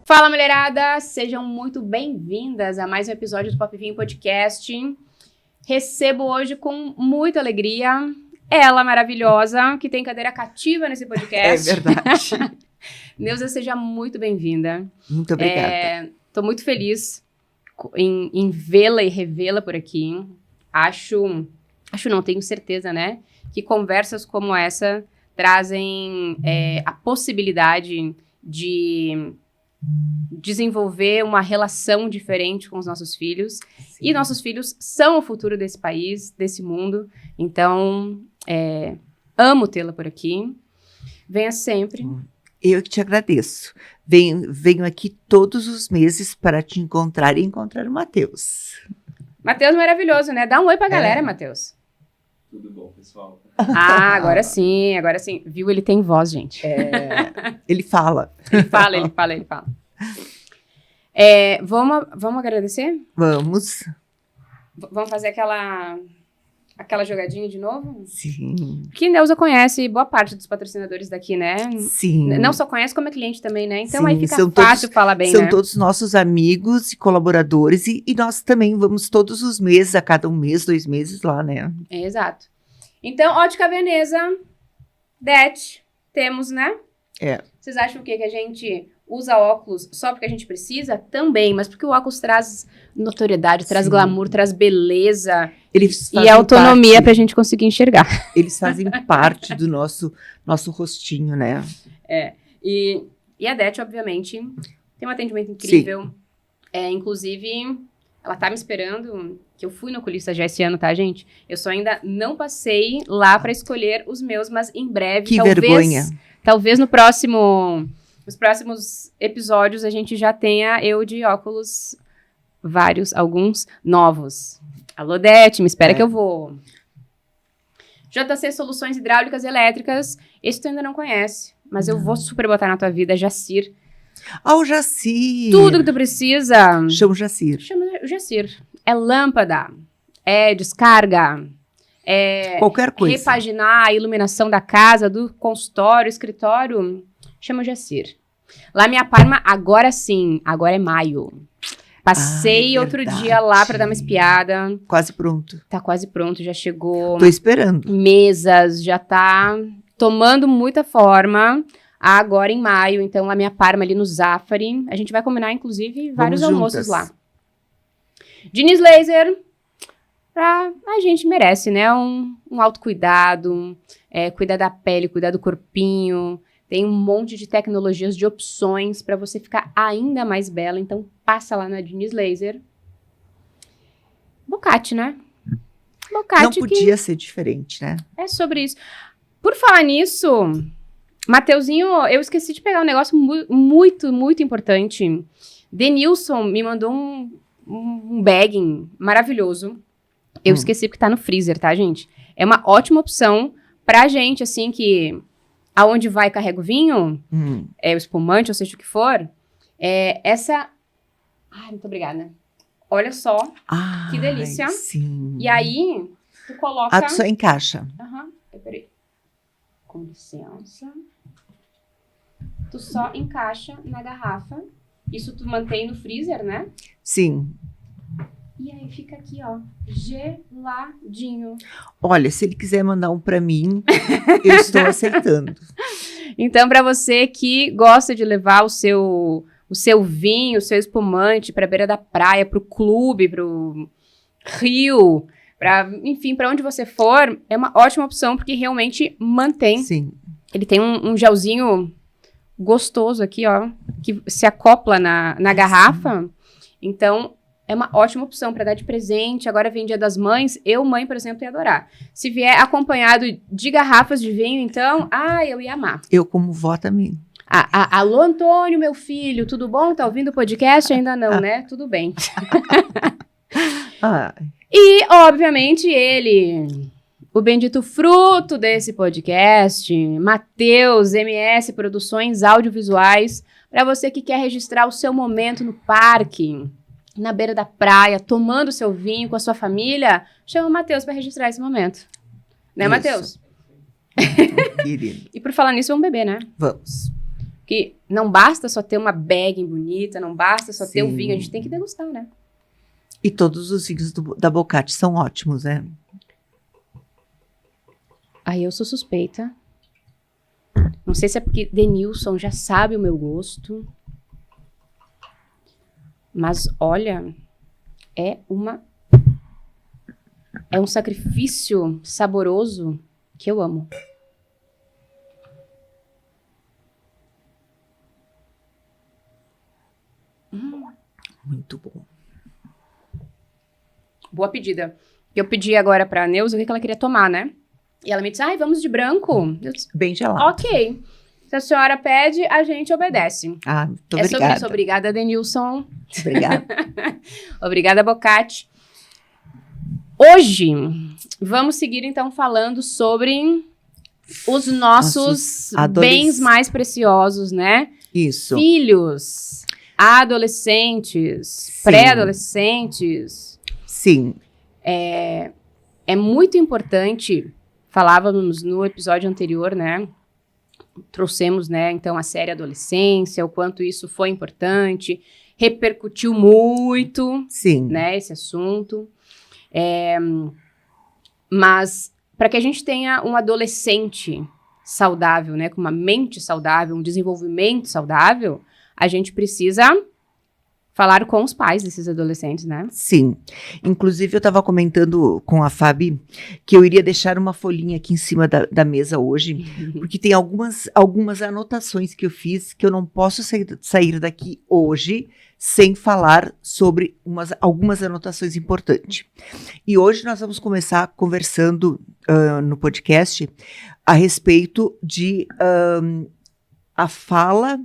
Fala, mulherada! Sejam muito bem-vindas a mais um episódio do Pop Vinho Podcast. Recebo hoje com muita alegria ela maravilhosa, que tem cadeira cativa nesse podcast. É verdade. Neuza, seja muito bem-vinda. Muito obrigada. Tô muito feliz em vê-la e revê-la por aqui. Acho não, tenho certeza, né? Que conversas como essa trazem a possibilidade de desenvolver uma relação diferente com os nossos filhos. Sim. E nossos filhos são o futuro desse país, desse mundo. Então, amo tê-la por aqui. Venha sempre. Eu que te agradeço. Venho aqui todos os meses para te encontrar e encontrar o Matheus. Matheus maravilhoso, né? Dá um oi pra galera, Matheus. Tudo bom, pessoal? Agora sim. Viu? Ele tem voz, gente. Ele fala. Ele fala. Vamos agradecer? Vamos. Vamos fazer aquela jogadinha de novo? Sim. Que Neuza conhece boa parte dos patrocinadores daqui, né? Sim. Não só conhece, como é cliente também, né? Então Sim, aí fica fácil falar bem, né? São todos nossos amigos e colaboradores e nós também vamos todos os meses, a cada um mês, 2 meses lá, né? Exato. Então, Ótica Veneza, Det, temos, né? Vocês acham que a gente usa óculos só porque a gente precisa? Também, mas porque o óculos traz notoriedade, traz glamour, traz beleza e autonomia pra gente conseguir enxergar. Eles fazem parte do nosso rostinho, né? E a Det, obviamente, tem um atendimento incrível. Inclusive, ela tá me esperando, que eu fui no oculista já esse ano, tá, gente? Eu só ainda não passei lá pra escolher os meus, mas em breve, que vergonha. Talvez nos próximos episódios a gente já tenha eu de óculos alguns novos. Alô, Det, me espera que eu vou. JC Soluções Hidráulicas e Elétricas, esse tu ainda não conhece, mas eu vou super botar na tua vida, Jacir. O Jacir! Tudo que tu precisa. Chama o Jacir. Chama o Jacir. É lâmpada, é descarga, qualquer coisa. Repaginar a iluminação da casa, do consultório, escritório, chama o Jacir. Lá minha Parma, agora sim, agora é maio. Passei outro dia lá pra dar uma espiada. Quase pronto. Tá quase pronto, já chegou. Tô esperando. Mesas, já tá tomando muita forma. Agora em maio, então lá minha Parma ali no Zafari. A gente vai combinar, inclusive, vários almoços lá. Diniz Laser, a gente merece, né? Um autocuidado, cuidar da pele, cuidar do corpinho. Tem um monte de tecnologias, de opções para você ficar ainda mais bela. Então, passa lá na Diniz Laser. Bocate, né? Bocate não podia ser diferente, né? É sobre isso. Por falar nisso, Mateuzinho, eu esqueci de pegar um negócio muito, muito importante. Denilson me mandou um bagging maravilhoso. Eu esqueci porque tá no freezer, tá, gente? É uma ótima opção pra gente, assim, que aonde vai carrega o vinho, o espumante, ou seja o que for, essa... Ai, muito obrigada. Olha só, que delícia. Sim. E aí, tu coloca... Tu só encaixa. Peraí. Com licença. Tu só encaixa na garrafa. Isso tu mantém no freezer, né? Sim. E aí fica aqui, ó, geladinho. Olha, se ele quiser mandar um pra mim, eu estou aceitando. Então, pra você que gosta de levar o seu vinho, o seu espumante pra beira da praia, pro clube, pro rio, enfim, pra onde você for, é uma ótima opção, porque realmente mantém. Sim. Ele tem um gelzinho gostoso aqui, ó, que se acopla na garrafa. Então, é uma ótima opção para dar de presente. Agora vem Dia das Mães. Eu, mãe, por exemplo, ia adorar. Se vier acompanhado de garrafas de vinho, então, eu ia amar. Eu como vó também. Alô, Antônio, meu filho, tudo bom? Tá ouvindo o podcast? Ainda não, né? Tudo bem. E, obviamente, ele, o bendito fruto desse podcast, Matheus, MS Produções Audiovisuais, para você que quer registrar o seu momento no parque, na beira da praia, tomando seu vinho com a sua família, chama o Matheus para registrar esse momento. Né, Matheus? Querido. E por falar nisso, vamos beber, né? Vamos. Porque não basta só ter uma bag bonita, não basta só ter o Sim. vinho, a gente tem que degustar, né? E todos os vinhos da Boccati são ótimos, né? Aí eu sou suspeita. Não sei se é porque Denilson já sabe o meu gosto. Mas olha, é um sacrifício saboroso que eu amo. Muito bom. Boa pedida. Eu pedi agora pra Neuza o que ela queria tomar, né? E ela me disse, vamos de branco? Eu disse, Bem gelado. ok. Se a senhora pede, a gente obedece. Muito É obrigada. sobre isso. Obrigada, Denilson. Obrigada. Obrigada, Boccati. Hoje, vamos seguir, então, falando sobre os nossos bens mais preciosos, né? Isso. Filhos, adolescentes, Sim. pré-adolescentes. Sim. É muito importante, falávamos no episódio anterior, né? Trouxemos, né, então, a série Adolescência, o quanto isso foi importante, repercutiu muito, Sim. né, esse assunto. Mas, para que a gente tenha um adolescente saudável, né, com uma mente saudável, um desenvolvimento saudável, a gente precisa falar com os pais desses adolescentes, né? Sim. Inclusive, eu estava comentando com a Fabi que eu iria deixar uma folhinha aqui em cima da mesa hoje, porque tem algumas anotações que eu fiz que eu não posso sair daqui hoje sem falar sobre algumas anotações importantes. E hoje nós vamos começar conversando no podcast a respeito de a fala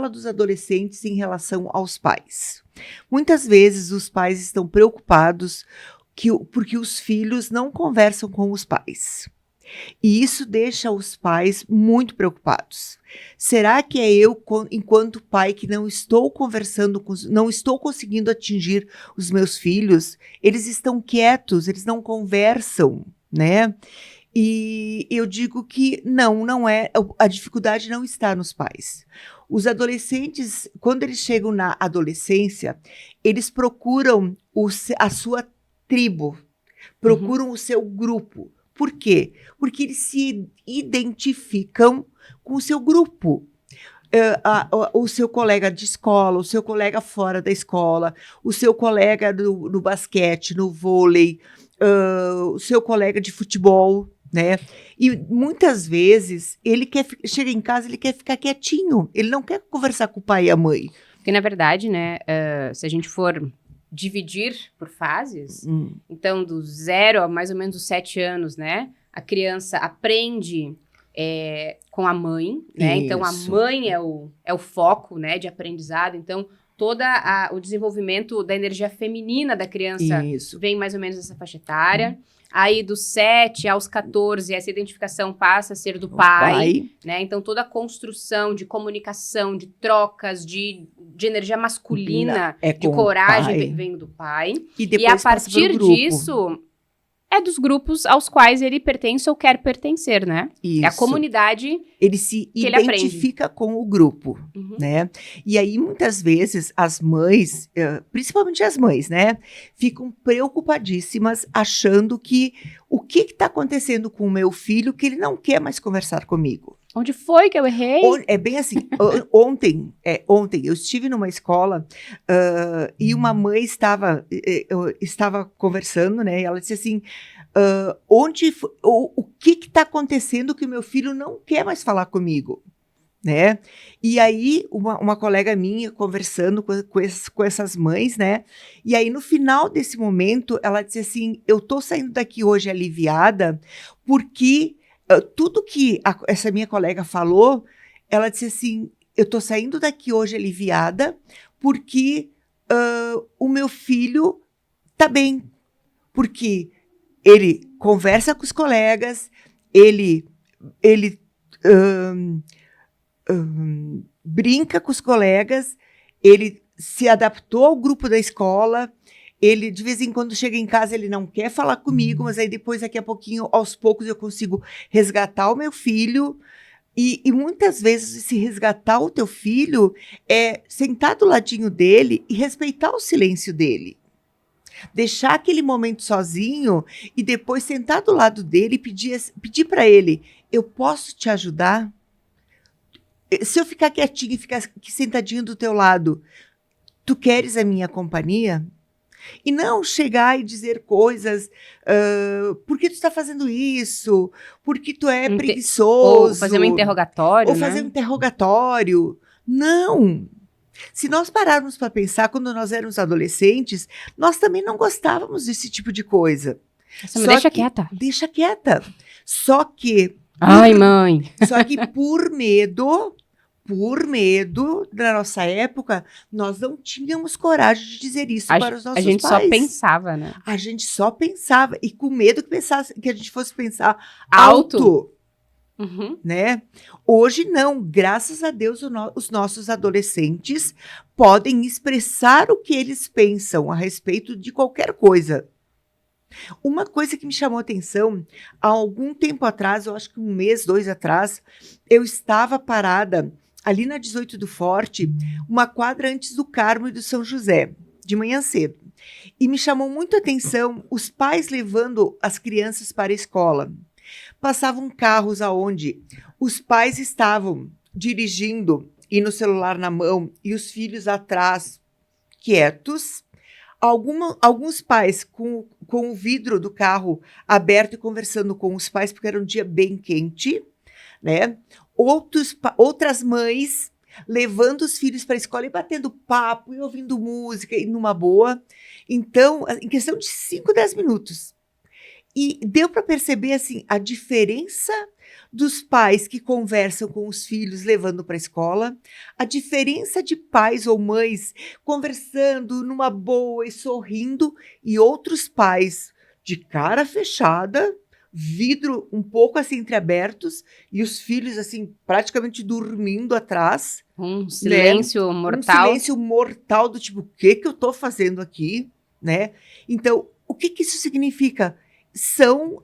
dos adolescentes em relação aos pais. Muitas vezes os pais estão preocupados porque os filhos não conversam com os pais. E isso deixa os pais muito preocupados. Será que é eu, enquanto pai, que não estou conversando, não estou conseguindo atingir os meus filhos? Eles estão quietos, eles não conversam, né? E eu digo que não é, a dificuldade não está nos pais. Os adolescentes, quando eles chegam na adolescência, eles procuram a sua tribo, procuram o seu grupo. Por quê? Porque eles se identificam com o seu grupo. O seu colega de escola, o seu colega fora da escola, o seu colega no basquete, no vôlei, o seu colega de futebol, né? E muitas vezes ele chega em casa, ele quer ficar quietinho, ele não quer conversar com o pai e a mãe. Porque, na verdade, né, se a gente for dividir por fases, então, do 0 a mais ou menos os 7 anos, né, a criança aprende com a mãe, né, então a mãe é o foco, né, de aprendizado, então todo o desenvolvimento da energia feminina da criança vem mais ou menos nessa faixa etária. Aí, dos 7 aos 14, essa identificação passa a ser do pai, né? Então, toda a construção de comunicação, de trocas, de energia masculina, de coragem, vem do pai. E a partir disso, é dos grupos aos quais ele pertence ou quer pertencer, né? Isso. É a comunidade ele se identifica com o grupo, né? E aí, muitas vezes, as mães, principalmente as mães, né? Ficam preocupadíssimas, achando que o que está acontecendo com o meu filho que ele não quer mais conversar comigo. Onde foi que eu errei? É bem assim, ontem eu estive numa escola e uma mãe estava conversando, né? E ela disse assim, o que está acontecendo que o meu filho não quer mais falar comigo, né? E aí uma colega minha conversando com essas mães, né? E aí no final desse momento ela disse assim, eu tô saindo daqui hoje aliviada porque tudo que essa minha colega falou, ela disse assim, eu tô saindo daqui hoje aliviada porque o meu filho tá bem, porque ele conversa com os colegas, ele brinca com os colegas, ele se adaptou ao grupo da escola, ele de vez em quando chega em casa, ele não quer falar comigo, mas aí depois, daqui a pouquinho, aos poucos, eu consigo resgatar o meu filho. E muitas vezes se resgatar o teu filho é sentar do ladinho dele e respeitar o silêncio dele. Deixar aquele momento sozinho e depois sentar do lado dele e pedir para ele, eu posso te ajudar? Se eu ficar quietinho e ficar aqui sentadinho do teu lado, tu queres a minha companhia? E não chegar e dizer coisas, por que tu está fazendo isso? Por que tu é preguiçoso? Ou fazer um interrogatório, Ou fazer um interrogatório. Não! Se nós pararmos para pensar, quando nós éramos adolescentes, nós também não gostávamos desse tipo de coisa. Deixa quieta. Deixa quieta. Só que... Ai, mãe! Só que por medo da nossa época, nós não tínhamos coragem de dizer isso para os nossos pais. A gente só pensava, né? A gente só pensava. E com medo que a gente fosse pensar Alto. alto. Uhum. Né? Hoje não, graças a Deus os nossos adolescentes podem expressar o que eles pensam a respeito de qualquer coisa. Uma coisa que me chamou a atenção, há algum tempo atrás, eu acho que 1 mês, 2 atrás, eu estava parada ali na 18 do Forte, uma quadra antes do Carmo e do São José, de manhã cedo. E me chamou muito a atenção os pais levando as crianças para a escola. Passavam carros aonde os pais estavam dirigindo e no celular na mão e os filhos atrás quietos. Alguns pais com o vidro do carro aberto e conversando com os pais porque era um dia bem quente, né? Outras mães levando os filhos para a escola e batendo papo e ouvindo música e numa boa. Então, em questão de 5, 10 minutos. E deu para perceber assim, a diferença dos pais que conversam com os filhos levando para a escola, a diferença de pais ou mães conversando numa boa e sorrindo, e outros pais de cara fechada, vidro um pouco assim entreabertos, e os filhos assim praticamente dormindo atrás. Um silêncio mortal. Um silêncio mortal do tipo, o que eu estou fazendo aqui? Né? Então, o que isso significa? São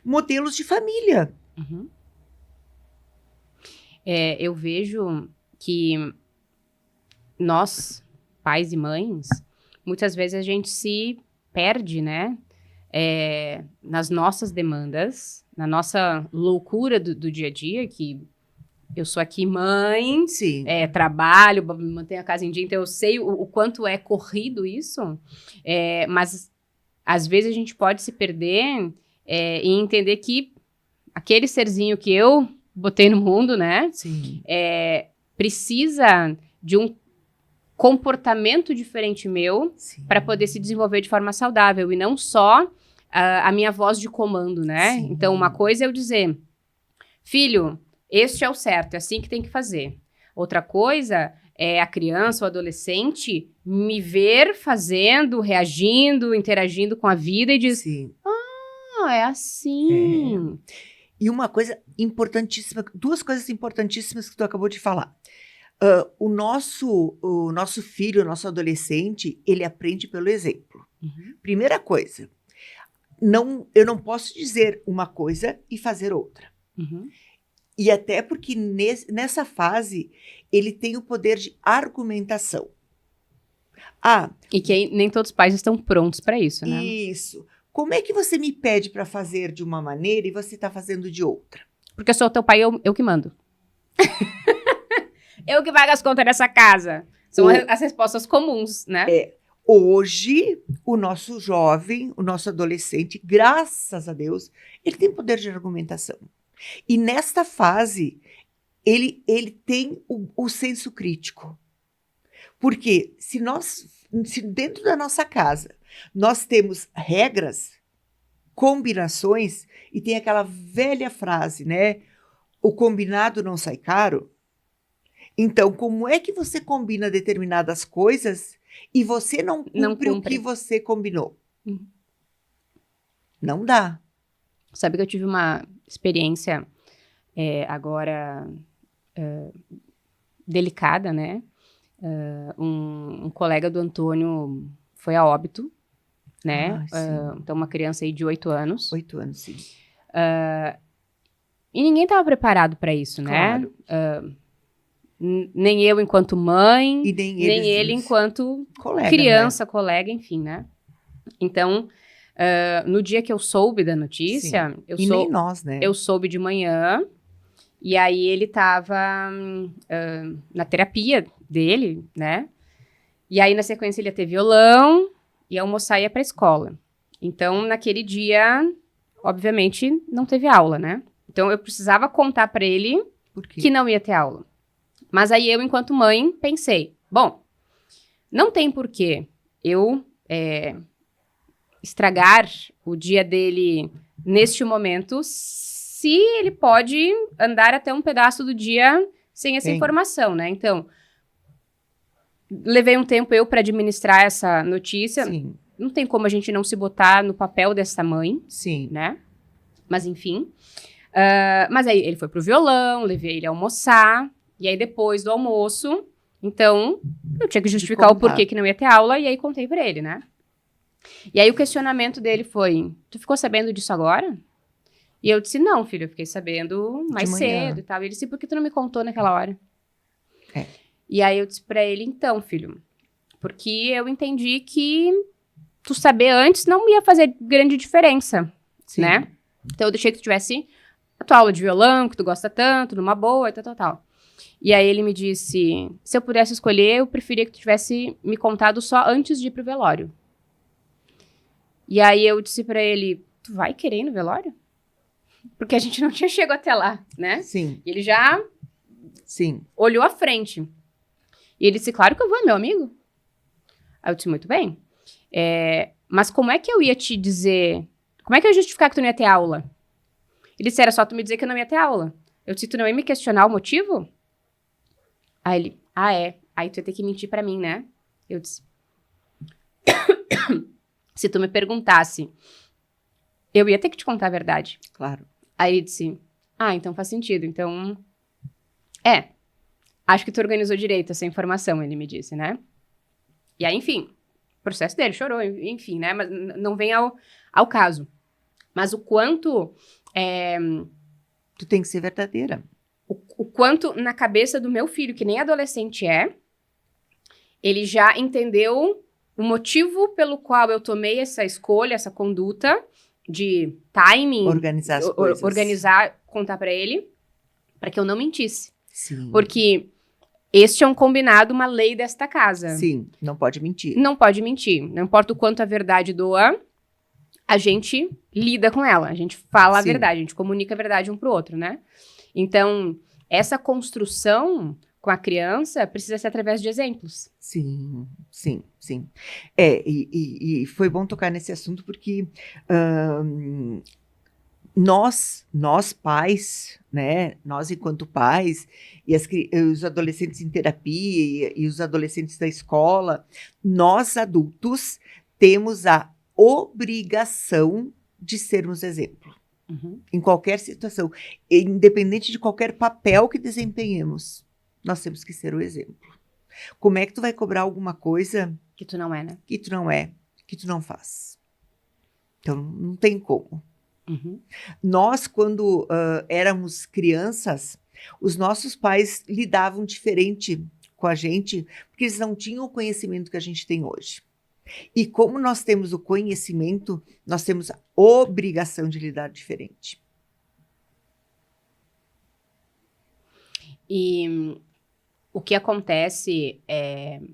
modelos de família. Uhum. Eu vejo que nós, pais e mães, muitas vezes a gente se perde, né? Nas nossas demandas, na nossa loucura do dia a dia, que eu sou aqui mãe, Sim. Trabalho, mantenho a casa em dia, então eu sei o quanto é corrido isso, mas às vezes a gente pode se perder e entender que aquele serzinho que eu botei no mundo, né? Sim. Precisa de um comportamento diferente meu para poder se desenvolver de forma saudável e não só a minha voz de comando, né? Sim. Então, uma coisa é eu dizer, filho, este é o certo, é assim que tem que fazer. Outra coisa é a criança ou adolescente me ver fazendo, reagindo, interagindo com a vida e diz, Sim. é assim. E uma coisa importantíssima, 2 coisas importantíssimas que tu acabou de falar. O nosso filho, o nosso adolescente, ele aprende pelo exemplo. Uhum. Primeira coisa, eu não posso dizer uma coisa e fazer outra. Uhum. E até porque nessa fase, ele tem o poder de argumentação. E que nem todos os pais estão prontos para isso, né? Isso. Como é que você me pede para fazer de uma maneira e você está fazendo de outra? Porque eu sou teu pai, eu que mando. Eu que pago as contas dessa casa. São as respostas comuns, né? Hoje, o nosso jovem, o nosso adolescente, graças a Deus, ele tem poder de argumentação. E nesta fase, ele tem o senso crítico. Porque se dentro da nossa casa nós temos regras, combinações, e tem aquela velha frase, né? O combinado não sai caro. Então, como é que você combina determinadas coisas e você não cumpre o que você combinou? Uhum. Não dá. Sabe que eu tive uma experiência agora delicada, né? Um colega do Antônio foi a óbito, né? Então, uma criança aí de 8 anos. 8 anos, sim. E ninguém estava preparado para isso, né? Claro. Nem eu enquanto mãe, E nem ele enquanto colega, criança, colega, enfim, né? Então, no dia que eu soube da notícia, Sim. E nem nós, né? eu soube de manhã, e aí ele estava na terapia dele, né? E aí, na sequência, ele ia ter violão, ia almoçar e ia pra escola. Então, naquele dia, obviamente, não teve aula, né? Então, eu precisava contar pra ele Por quê? que não ia ter aula. Mas aí eu, enquanto mãe, pensei, bom, não tem porquê eu estragar o dia dele neste momento se ele pode andar até um pedaço do dia sem essa Sim. informação, né? Então, levei um tempo eu para administrar essa notícia. Sim, Não tem como a gente não se botar no papel dessa mãe, sim. né? Mas enfim. Mas aí ele foi pro violão, levei ele a almoçar. E aí depois do almoço, então, eu tinha que justificar o porquê que não ia ter aula. E aí contei pra ele, né? E aí o questionamento dele foi, tu ficou sabendo disso agora? E eu disse, não, filho, eu fiquei sabendo mais cedo e tal. E ele disse, por que tu não me contou naquela hora? E aí eu disse pra ele, então, filho, porque eu entendi que tu saber antes não ia fazer grande diferença, Sim. né? Então eu deixei que tu tivesse a tua aula de violão, que tu gosta tanto, numa boa e tal. E aí ele me disse, se eu pudesse escolher, eu preferia que tu tivesse me contado só antes de ir pro velório. E aí eu disse pra ele, tu vai querer ir no velório? Porque a gente não tinha chegado até lá, né? Sim. E ele já olhou à frente. E ele disse, claro que eu vou, meu amigo. Aí eu disse, muito bem. Mas como é que eu ia te dizer... Como é que eu ia justificar que tu não ia ter aula? Ele disse, era só tu me dizer que eu não ia ter aula. Eu disse, tu não ia me questionar o motivo? Aí ele, é. Aí tu ia ter que mentir pra mim, né? Eu disse... Se tu me perguntasse, eu ia ter que te contar a verdade. Claro. Aí ele disse, então faz sentido. Então, acho que tu organizou direito essa informação, ele me disse, né? E aí, enfim, o processo dele, chorou, enfim, né? Mas não vem ao caso. Mas o quanto... Tu tem que ser verdadeira. O quanto na cabeça do meu filho, que nem adolescente ele já entendeu o motivo pelo qual eu tomei essa escolha, essa conduta de timing. Organizar as coisas. Organizar, contar pra ele, pra que eu não mentisse. Sim. Porque este é um combinado, uma lei desta casa. Sim, não pode mentir. Não pode mentir. Não importa o quanto a verdade doa, a gente lida com ela. A gente fala a verdade, a gente comunica a verdade um pro outro, né? Então, essa construção com a criança precisa ser através de exemplos. Sim. E foi bom tocar nesse assunto porque nós pais, né? Nós enquanto pais e os adolescentes em terapia e os adolescentes da escola, nós adultos temos a obrigação de sermos exemplo. Uhum. Em qualquer situação, independente de qualquer papel que desempenhemos, nós temos que ser o exemplo. Como é que tu vai cobrar alguma coisa que tu não é, né? Que tu não é, que tu não faz? Então, não tem como. Uhum. Nós, quando éramos crianças, os nossos pais lidavam diferente com a gente, porque eles não tinham o conhecimento que a gente tem hoje. E como nós temos o conhecimento, nós temos a obrigação de lidar diferente. E o que acontece,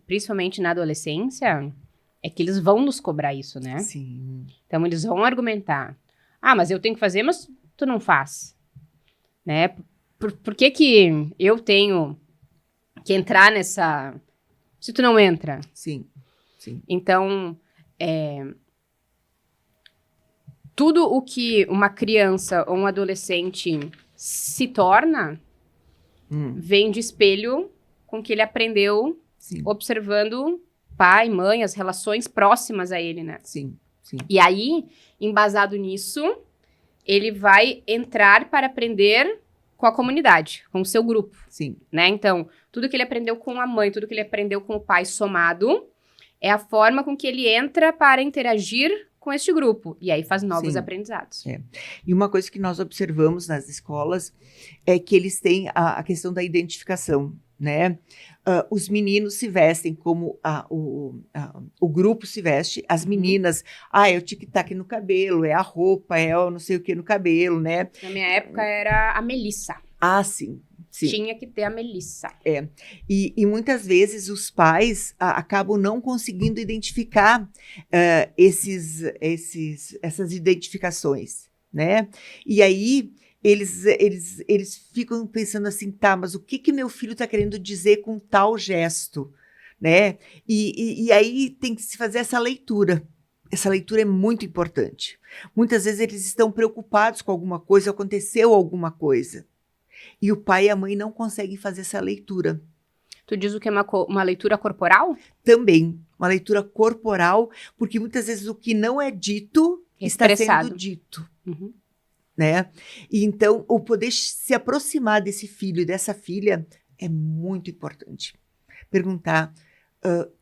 principalmente na adolescência, é que eles vão nos cobrar isso, né? Sim. Então, eles vão argumentar. Mas eu tenho que fazer, mas tu não faz. Né? Por que eu tenho que entrar nessa... Se tu não entra? Sim. Então, tudo o que uma criança ou um adolescente se torna vem de espelho com o que ele aprendeu observando pai, mãe, as relações próximas a ele, né? Sim. E aí, embasado nisso, ele vai entrar para aprender com a comunidade, com o seu grupo. Sim. Né? Então, tudo que ele aprendeu com a mãe, tudo que ele aprendeu com o pai somado, é a forma com que ele entra para interagir com este grupo. E aí faz novos Sim. aprendizados. E uma coisa que nós observamos nas escolas é que eles têm a questão da identificação, né? Os meninos se vestem como o grupo se veste, as meninas, é o tic-tac no cabelo, é a roupa, é o não sei o que no cabelo, né? Na minha época era a Melissa. Sim. Sim. Tinha que ter a Melissa. E muitas vezes os pais acabam não conseguindo identificar essas identificações, né? E aí eles ficam pensando assim, tá, mas o que meu filho está querendo dizer com tal gesto, né? E aí tem que se fazer essa leitura. Essa leitura é muito importante. Muitas vezes eles estão preocupados com alguma coisa, aconteceu alguma coisa. E o pai e a mãe não conseguem fazer essa leitura. Tu diz o que é uma leitura corporal? Também, uma leitura corporal, porque muitas vezes o que não é dito está sendo dito. Uhum. Né? E então, o poder se aproximar desse filho e dessa filha é muito importante. Perguntar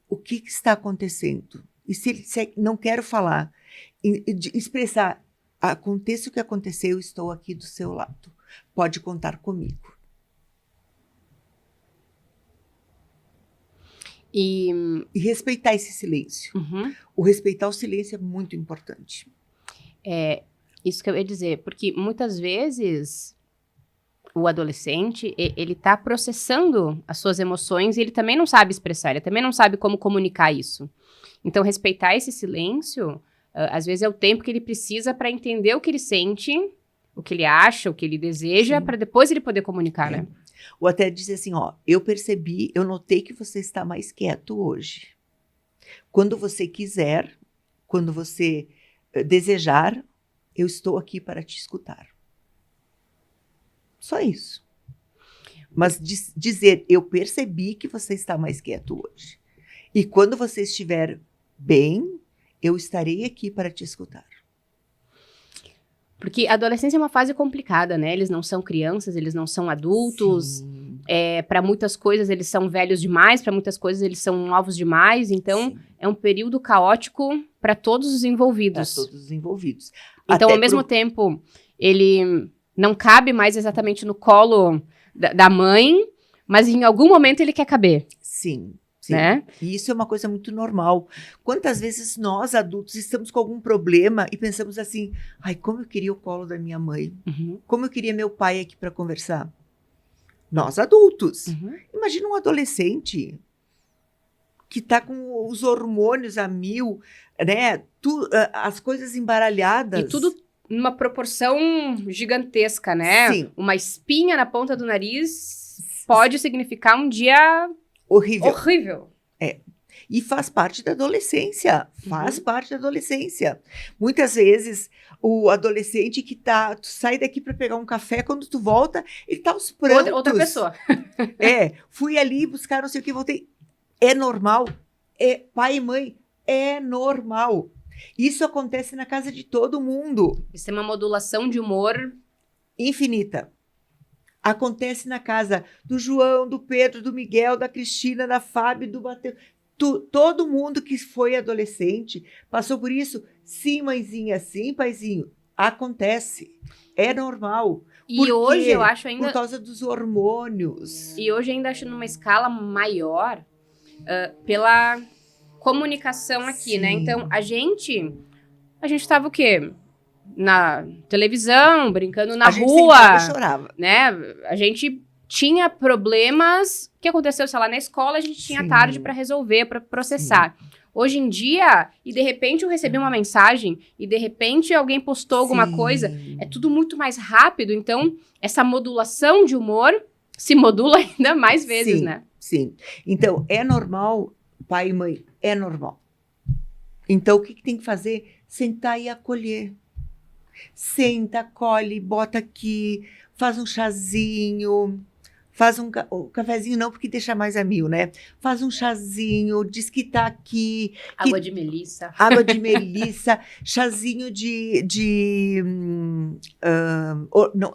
o que está acontecendo. E se ele não quer falar, expressar, aconteça o que aconteceu, eu estou aqui do seu lado. Pode contar comigo. E respeitar esse silêncio. Uhum. O respeitar o silêncio é muito importante. Isso que eu ia dizer, porque muitas vezes o adolescente, ele tá processando as suas emoções e ele também não sabe expressar, ele também não sabe como comunicar isso. Então, respeitar esse silêncio, às vezes é o tempo que ele precisa para entender o que ele sente, o que ele acha, o que ele deseja, para depois ele poder comunicar, né? Ou até dizer assim, eu notei que você está mais quieto hoje. Quando você quiser, quando você desejar, eu estou aqui para te escutar. Só isso. Mas dizer, eu percebi que você está mais quieto hoje. E quando você estiver bem, eu estarei aqui para te escutar. Porque a adolescência é uma fase complicada, né? Eles não são crianças, eles não são adultos. Para muitas coisas eles são velhos demais, para muitas coisas eles são novos demais. Então, é um período caótico para todos os envolvidos. Para todos os envolvidos. Então, Até ao mesmo tempo, ele não cabe mais exatamente no colo da mãe, mas em algum momento ele quer caber. Sim. Né? E isso é uma coisa muito normal. Quantas vezes nós, adultos, estamos com algum problema e pensamos assim, como eu queria o colo da minha mãe. Uhum. Como eu queria meu pai aqui para conversar. Nós, adultos. Uhum. Imagina um adolescente que está com os hormônios a mil, né? As coisas embaralhadas. E tudo numa proporção gigantesca, né? Sim. Uma espinha na ponta do nariz pode significar um dia horrível. E faz parte da adolescência. Faz parte da adolescência. Muitas vezes, o adolescente que tu sai daqui para pegar um café, quando tu volta, ele tá aos prantos. Outra pessoa. Fui ali buscar não sei o que, voltei. É normal. Pai e mãe, é normal. Isso acontece na casa de todo mundo. Isso é uma modulação de humor infinita. Acontece na casa do João, do Pedro, do Miguel, da Cristina, da Fábio, do Mateus. Todo mundo que foi adolescente passou por isso. Sim, mãezinha, sim, paizinho. Acontece. É normal. E hoje eu acho ainda... Por causa dos hormônios. E hoje ainda acho numa escala maior pela comunicação aqui, né? Então, a gente estava o quê? Na televisão, brincando na rua. A gente chorava. Né? A gente tinha problemas que aconteceu, sei lá, na escola, a gente tinha tarde para resolver, para processar. Hoje em dia, e de repente eu recebi uma mensagem, e de repente alguém postou alguma coisa, é tudo muito mais rápido, então essa modulação de humor se modula ainda mais vezes, né? Sim. Então, é normal, pai e mãe, é normal. Então, o que tem que fazer? Sentar e acolher. Senta, acolhe, bota aqui, faz um chazinho, Faz o cafezinho não, porque deixa mais a mil, né? Faz um chazinho, diz que tá aqui. Água de melissa. Água de melissa, chazinho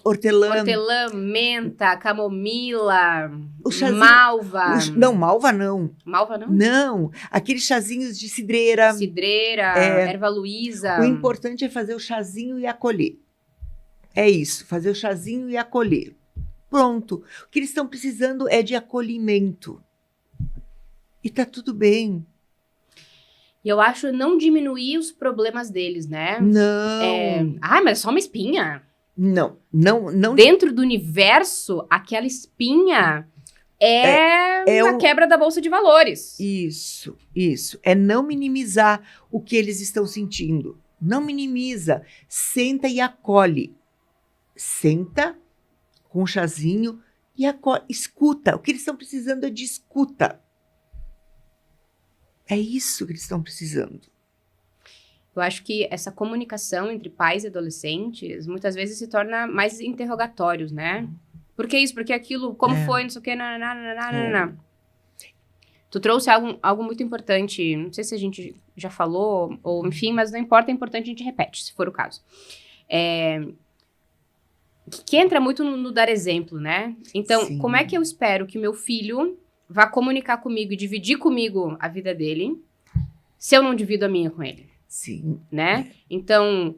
hortelã. Hortelã, menta, camomila, O chazinho- malva. Não, malva não. Malva não? Não, aqueles chazinhos de cidreira. Cidreira, erva luísa. O importante é fazer o chazinho e acolher. É isso, fazer o chazinho e acolher. Pronto. O que eles estão precisando é de acolhimento. E tá tudo bem. E eu acho não diminuir os problemas deles, né? Não. Mas é só uma espinha. Não. Dentro do universo, aquela espinha é a quebra da bolsa de valores. Isso. É não minimizar o que eles estão sentindo. Não minimiza. Senta e acolhe. Senta com um chazinho e acolhe. Escuta. O que eles estão precisando é de escuta. É isso que eles estão precisando. Eu acho que essa comunicação entre pais e adolescentes muitas vezes se torna mais interrogatórios, né? Por que isso? Por que aquilo? Como foi? Não sei o quê. Nananana. Tu trouxe algo muito importante. Não sei se a gente já falou, ou enfim, mas não importa, é importante, a gente repete, se for o caso. Que entra muito no dar exemplo, né? Então, Sim. Como é que eu espero que meu filho vá comunicar comigo e dividir comigo a vida dele se eu não divido a minha com ele? Sim. Né? Então,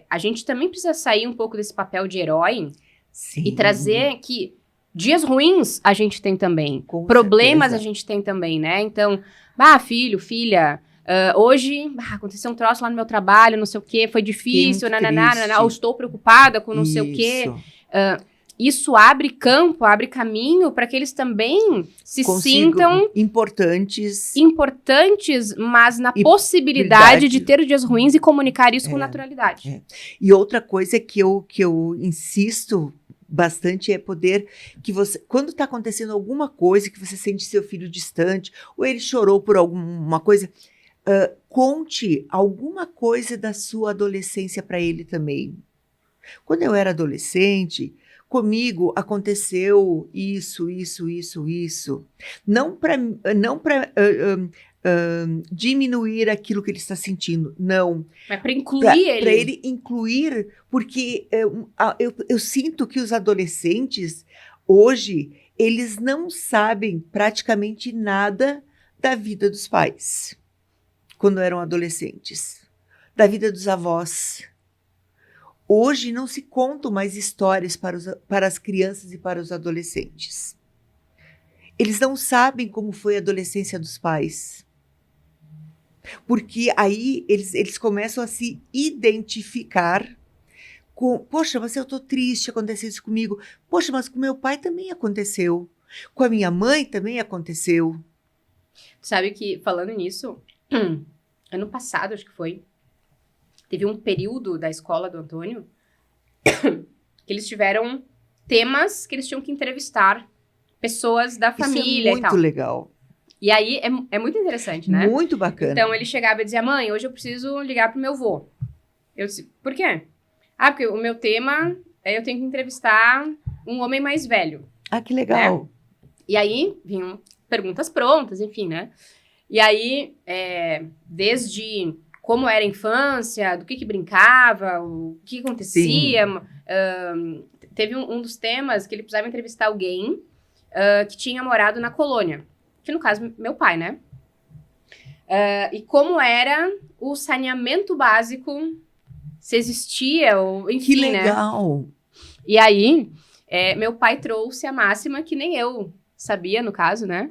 a gente também precisa sair um pouco desse papel de herói Sim. e trazer que dias ruins a gente tem também. Com Problemas certeza. a gente tem também, né? Então, filho, filha, hoje aconteceu um troço lá no meu trabalho, não sei o quê, foi difícil, muito ou estou preocupada com não sei o quê. Isso abre campo, abre caminho para que eles também se sintam importantes, mas na possibilidade de ter dias ruins e comunicar isso com naturalidade. E outra coisa que eu insisto bastante é poder que você, quando está acontecendo alguma coisa que você sente seu filho distante, ou ele chorou por alguma coisa, conte alguma coisa da sua adolescência para ele também. Quando eu era adolescente, comigo aconteceu isso. Não para diminuir aquilo que ele está sentindo, não. Mas para incluir ele. Para ele incluir, porque eu sinto que os adolescentes, hoje, eles não sabem praticamente nada da vida dos pais, quando eram adolescentes, da vida dos avós. Hoje não se contam mais histórias para as crianças e para os adolescentes. Eles não sabem como foi a adolescência dos pais. Porque aí eles começam a se identificar com... Poxa, mas eu estou triste, aconteceu isso comigo. Poxa, mas com meu pai também aconteceu. Com a minha mãe também aconteceu. Sabe que, falando nisso, ano passado, acho que foi, teve um período da escola do Antônio que eles tiveram temas que eles tinham que entrevistar pessoas da família Isso é e tal. muito legal. E aí é muito interessante, né? Muito bacana. Então ele chegava e dizia: mãe, hoje eu preciso ligar pro meu avô. Eu disse: por quê? Porque o meu tema é eu tenho que entrevistar um homem mais velho. Que legal. E aí vinham perguntas prontas, enfim, né? E aí, desde como era a infância, do que brincava, o que acontecia. Teve um dos temas que ele precisava entrevistar alguém que tinha morado na colônia. Que no caso, meu pai, né? E como era o saneamento básico, se existia, ou enfim, que legal. né? E aí, meu pai trouxe a máxima que nem eu sabia, no caso, né?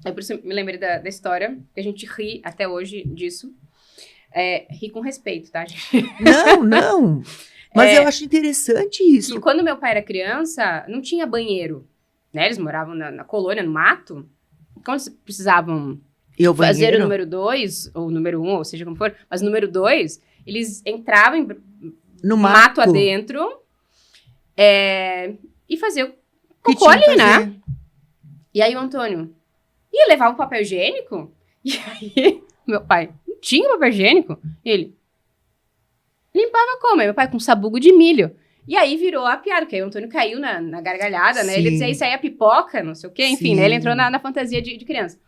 Aí por isso eu me lembrei da história, que a gente ri até hoje disso. Ri com respeito, tá, gente? Não. Mas eu acho interessante isso. E quando meu pai era criança, não tinha banheiro, né? Eles moravam na colônia, no mato. Quando eles precisavam fazer o número 2, ou o número 1, ou seja como for, mas o número 2, eles entravam no mato adentro e faziam o cocô ali, né? E aí o Antônio ia levar o papel higiênico, e aí meu pai não tinha papel higiênico, ele limpava como? Aí meu pai com sabugo de milho. E aí virou a piada, porque aí o Antônio caiu na gargalhada, né? Sim. Ele dizia, isso aí é pipoca, não sei o quê. Enfim, Sim. né? Ele entrou na fantasia de criança.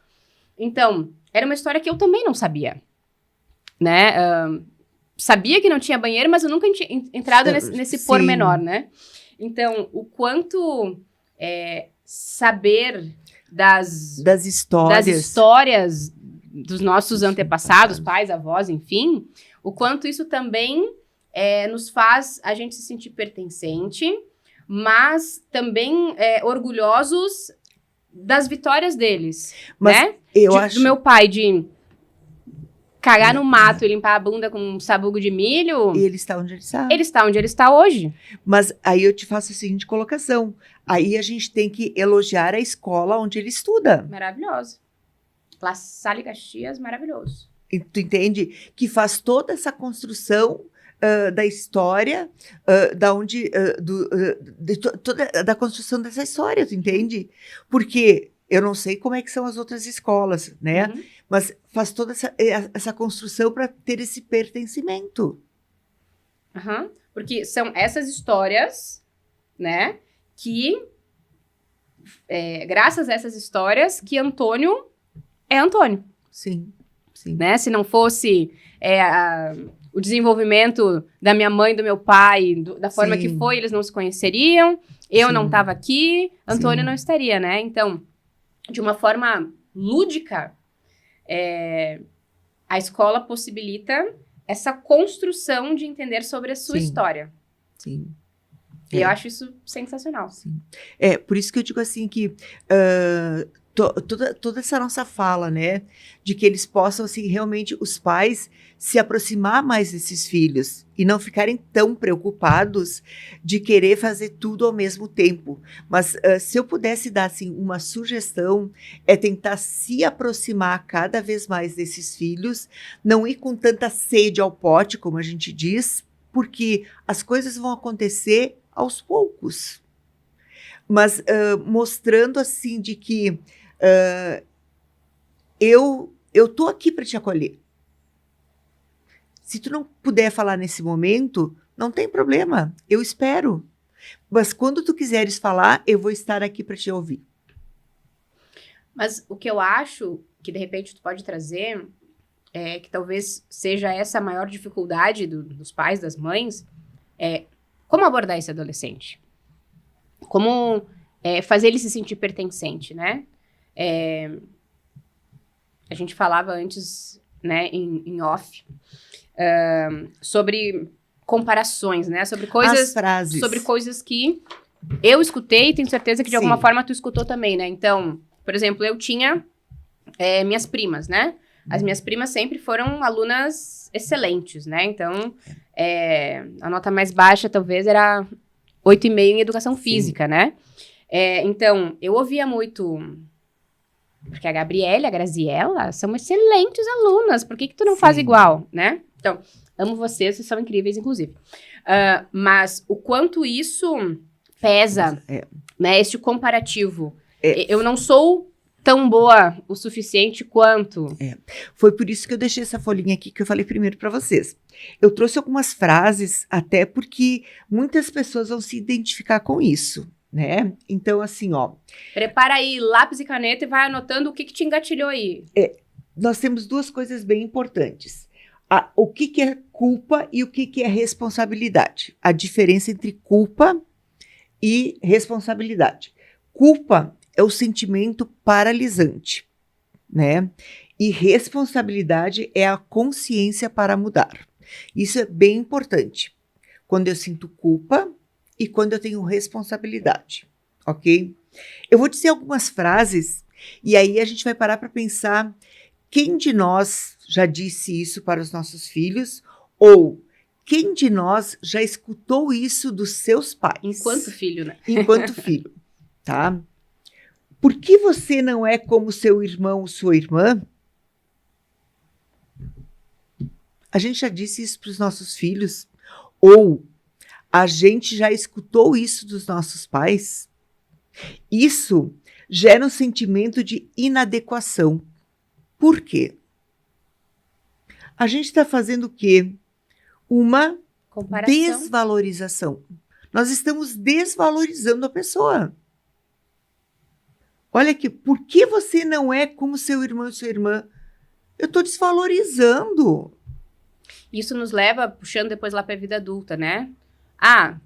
Então, era uma história que eu também não sabia, né? Sabia que não tinha banheiro, mas eu nunca tinha entrado nesse Sim. pormenor, né? Então, o quanto saber das histórias dos nossos antepassados, pais, avós, enfim, o quanto isso também nos faz a gente se sentir pertencente, mas também orgulhosos das vitórias deles, Mas né? eu acho... Do meu pai, de cagar no mato e limpar a bunda com um sabugo de milho. E ele está onde ele está. Ele está onde ele está hoje. Mas aí eu te faço a seguinte colocação. Aí a gente tem que elogiar a escola onde ele estuda. Maravilhoso. La Salle Caxias, maravilhoso. E tu entende? Que faz toda essa construção da história, da construção dessa história, tu entende? Porque eu não sei como é que são as outras escolas, né? Uhum. Mas faz toda essa construção para ter esse pertencimento. Uhum. Porque são essas histórias, né? Que, graças a essas histórias, que Antônio é Antônio. Sim, sim. Né? Se não fosse o desenvolvimento da minha mãe e do meu pai, da forma Sim. que foi, eles não se conheceriam. Eu Sim. não estava aqui, Antônio Sim. não estaria, né? Então, de uma forma lúdica, a escola possibilita essa construção de entender sobre a sua Sim. história. Sim. E eu acho isso sensacional. Sim. Por isso que eu digo assim que toda essa nossa fala, né, de que eles possam, assim, realmente, os pais se aproximar mais desses filhos e não ficarem tão preocupados de querer fazer tudo ao mesmo tempo. Mas se eu pudesse dar, assim, uma sugestão, é tentar se aproximar cada vez mais desses filhos, não ir com tanta sede ao pote, como a gente diz, porque as coisas vão acontecer aos poucos. Mas mostrando, assim, de que eu tô aqui para te acolher. Se tu não puder falar nesse momento, não tem problema, eu espero. Mas quando tu quiseres falar, eu vou estar aqui para te ouvir. Mas o que eu acho que, de repente, tu pode trazer que talvez seja essa a maior dificuldade dos pais, das mães, como abordar esse adolescente? Como fazer ele se sentir pertencente, né? A gente falava antes, né, em off, sobre comparações, né? Sobre As frases. Sobre coisas que eu escutei e tenho certeza que de alguma forma tu escutou também, né? Então, por exemplo, eu tinha minhas primas, né? As minhas primas sempre foram alunas excelentes, né? Então, a nota mais baixa talvez era 8,5 em educação física, né? Então, eu ouvia muito... Porque a Gabriela e a Graziella são excelentes alunas. Por que tu não faz igual, né? Então, amo vocês são incríveis, inclusive. Mas o quanto isso pesa, né? Este comparativo. Eu não sou tão boa o suficiente quanto... Foi por isso que eu deixei essa folhinha aqui que eu falei primeiro para vocês. Eu trouxe algumas frases, até porque muitas pessoas vão se identificar com isso, né? Então, assim, ó... Prepara aí lápis e caneta e vai anotando o que te engatilhou aí. Nós temos duas coisas bem importantes. O que é culpa e o que é responsabilidade. A diferença entre culpa e responsabilidade. Culpa é o sentimento paralisante, né? E responsabilidade é a consciência para mudar. Isso é bem importante. Quando eu sinto culpa e quando eu tenho responsabilidade, ok? Eu vou dizer algumas frases e aí a gente vai parar para pensar quem de nós já disse isso para os nossos filhos ou quem de nós já escutou isso dos seus pais. Enquanto filho, né? Enquanto filho, tá? Por que você não é como seu irmão ou sua irmã? A gente já disse isso para os nossos filhos? Ou a gente já escutou isso dos nossos pais? Isso gera um sentimento de inadequação. Por quê? A gente está fazendo o quê? Uma Comparação. desvalorização. Nós estamos desvalorizando a pessoa. Olha aqui, por que você não é como seu irmão e sua irmã? Eu estou desvalorizando. Isso nos leva, puxando depois lá para a vida adulta, né? Ah,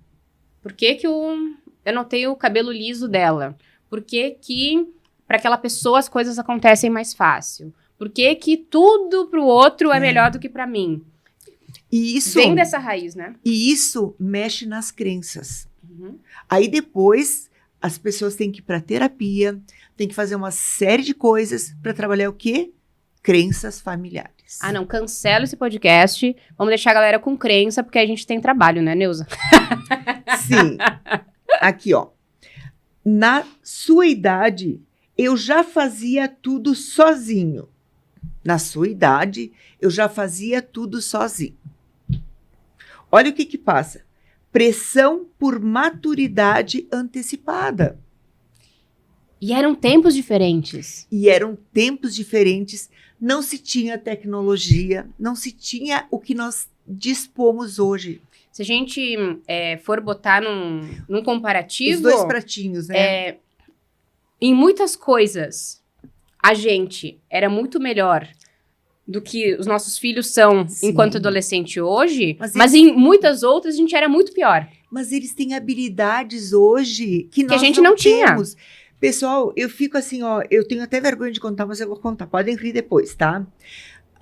por que eu não tenho o cabelo liso dela? Por que para aquela pessoa as coisas acontecem mais fácil? Por que tudo pro outro é melhor do que para mim? E isso vem dessa raiz, né? E isso mexe nas crenças. Uhum. Aí depois as pessoas têm que ir para terapia, têm que fazer uma série de coisas para trabalhar o quê? Crenças familiares. Ah, não, cancela esse podcast. Vamos deixar a galera com crença, porque a gente tem trabalho, né, Neuza? Sim. Aqui, ó. Na sua idade, eu já fazia tudo sozinho. Na sua idade, eu já fazia tudo sozinho. Olha o que passa. Pressão por maturidade antecipada. E eram tempos diferentes. Não se tinha tecnologia, não se tinha o que nós dispomos hoje. Se a gente for botar num comparativo... Os dois pratinhos, né? Em muitas coisas, a gente era muito melhor do que os nossos filhos são Sim. enquanto adolescente hoje, Mas em muitas outras a gente era muito pior. Mas eles têm habilidades hoje que nós a gente não tinha. temos. Pessoal, eu fico assim, ó, eu tenho até vergonha de contar, mas eu vou contar. Podem rir depois, tá?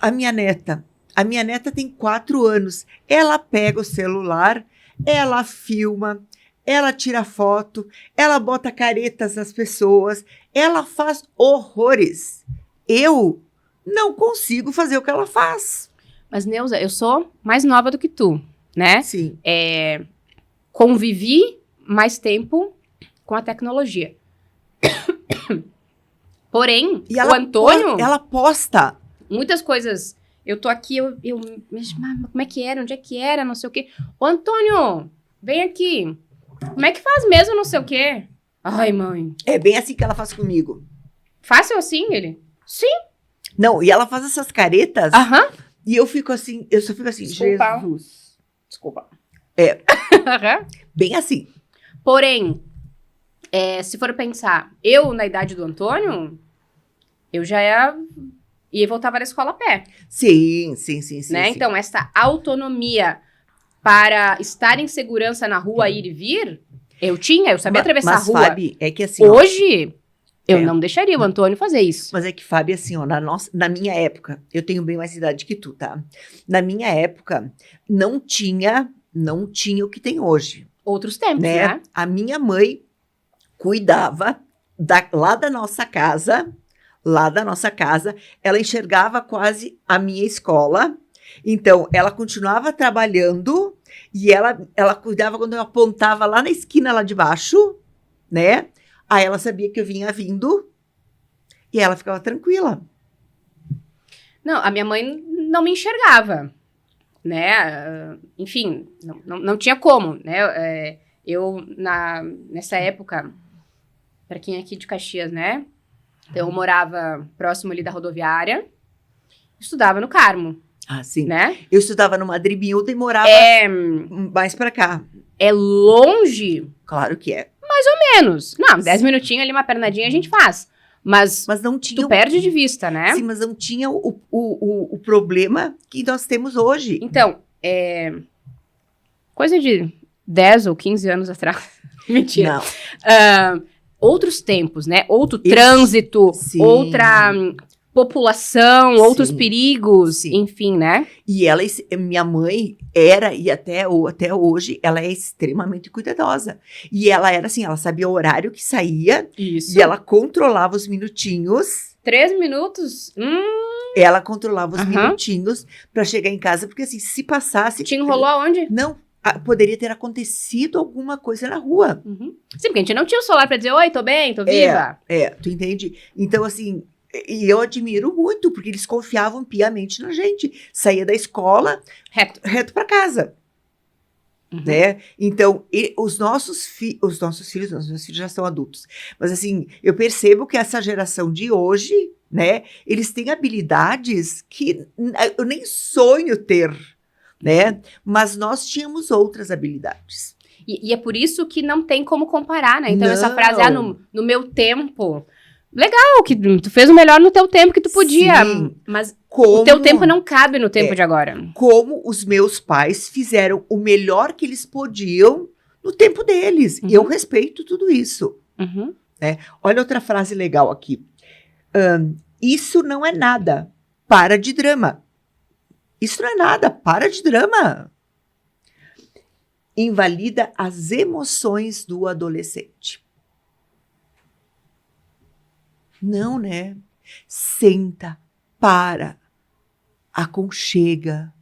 A minha neta tem 4 anos. Ela pega o celular, ela filma, ela tira foto, ela bota caretas nas pessoas, ela faz horrores. Eu não consigo fazer o que ela faz. Mas, Neuza, eu sou mais nova do que tu, né? Sim. Convivi mais tempo com a tecnologia. Porém, E o Antônio... ela posta. Muitas coisas... Eu tô aqui, mas como é que era? Onde é que era? Não sei o quê. Ô, Antônio, vem aqui. Como é que faz mesmo não sei o quê? Ai, mãe. É bem assim que ela faz comigo. Fácil assim, ele? Sim. Não, e ela faz essas caretas. Aham. E eu só fico assim, Desculpa. Jesus. Desculpa. Aham. Bem assim. Porém, se for pensar, eu na idade do Antônio, eu já ia e voltava da escola a pé. Sim. Né? Sim. Então, essa autonomia para estar em segurança na rua, ir e vir, eu sabia atravessar a rua. Mas, Fábio, é que assim... Hoje, eu não deixaria o Antônio fazer isso. Mas é que, Fábio, assim, ó, na minha época, eu tenho bem mais idade que tu, tá? Na minha época, não tinha o que tem hoje. Outros tempos, né? A minha mãe cuidava lá da nossa casa, ela enxergava quase a minha escola. Então, ela continuava trabalhando e ela cuidava quando eu apontava lá na esquina, lá de baixo, né? Aí ela sabia que eu vinha vindo e ela ficava tranquila. Não, a minha mãe não me enxergava, né? Enfim, não tinha como, né? Nessa época, para quem é aqui de Caxias, né? Eu morava próximo ali da rodoviária, estudava no Carmo. Ah, sim. Né? Eu estudava no Madre Bilda e morava mais pra cá. É longe? Claro que é. Mais ou menos. Não, 10 minutinhos ali, uma pernadinha a gente faz. Mas não tinha... Tu perde de vista, né? Sim, mas não tinha o problema que nós temos hoje. Então, coisa de 10 ou 15 anos atrás. Mentira. Não. Outros tempos, né? Outro trânsito, sim. Outra população, outros Sim. perigos, Sim. enfim, né? E minha mãe era, e até hoje, ela é extremamente cuidadosa. E ela era assim, ela sabia o horário que saía, Isso. e ela controlava os minutinhos. 3 minutos? Ela controlava os minutinhos pra chegar em casa, porque assim, se passasse... Te enrolou aonde? Não, poderia ter acontecido alguma coisa na rua. Uhum. Sim, porque a gente não tinha o celular pra dizer, oi, tô bem, tô viva. Tu entende? Então, assim, e eu admiro muito, porque eles confiavam piamente na gente. Saía da escola, reto pra casa. Né? Então, os nossos filhos, os meus filhos já são adultos, mas assim, eu percebo que essa geração de hoje, né, eles têm habilidades que eu nem sonho ter, né, mas nós tínhamos outras habilidades. E é por isso que não tem como comparar, né? Então, essa Não. frase, no meu tempo... Legal, que tu fez o melhor no teu tempo que tu podia. Sim. Mas Como, o teu tempo não cabe no tempo de agora. como os meus pais fizeram o melhor que eles podiam no tempo deles. Uhum. E eu respeito tudo isso. Uhum. Olha outra frase legal aqui. Isso não é nada. Para de drama. Isso não é nada. Para de drama. Invalida as emoções do adolescente. Não, né? Senta, para, aconchega.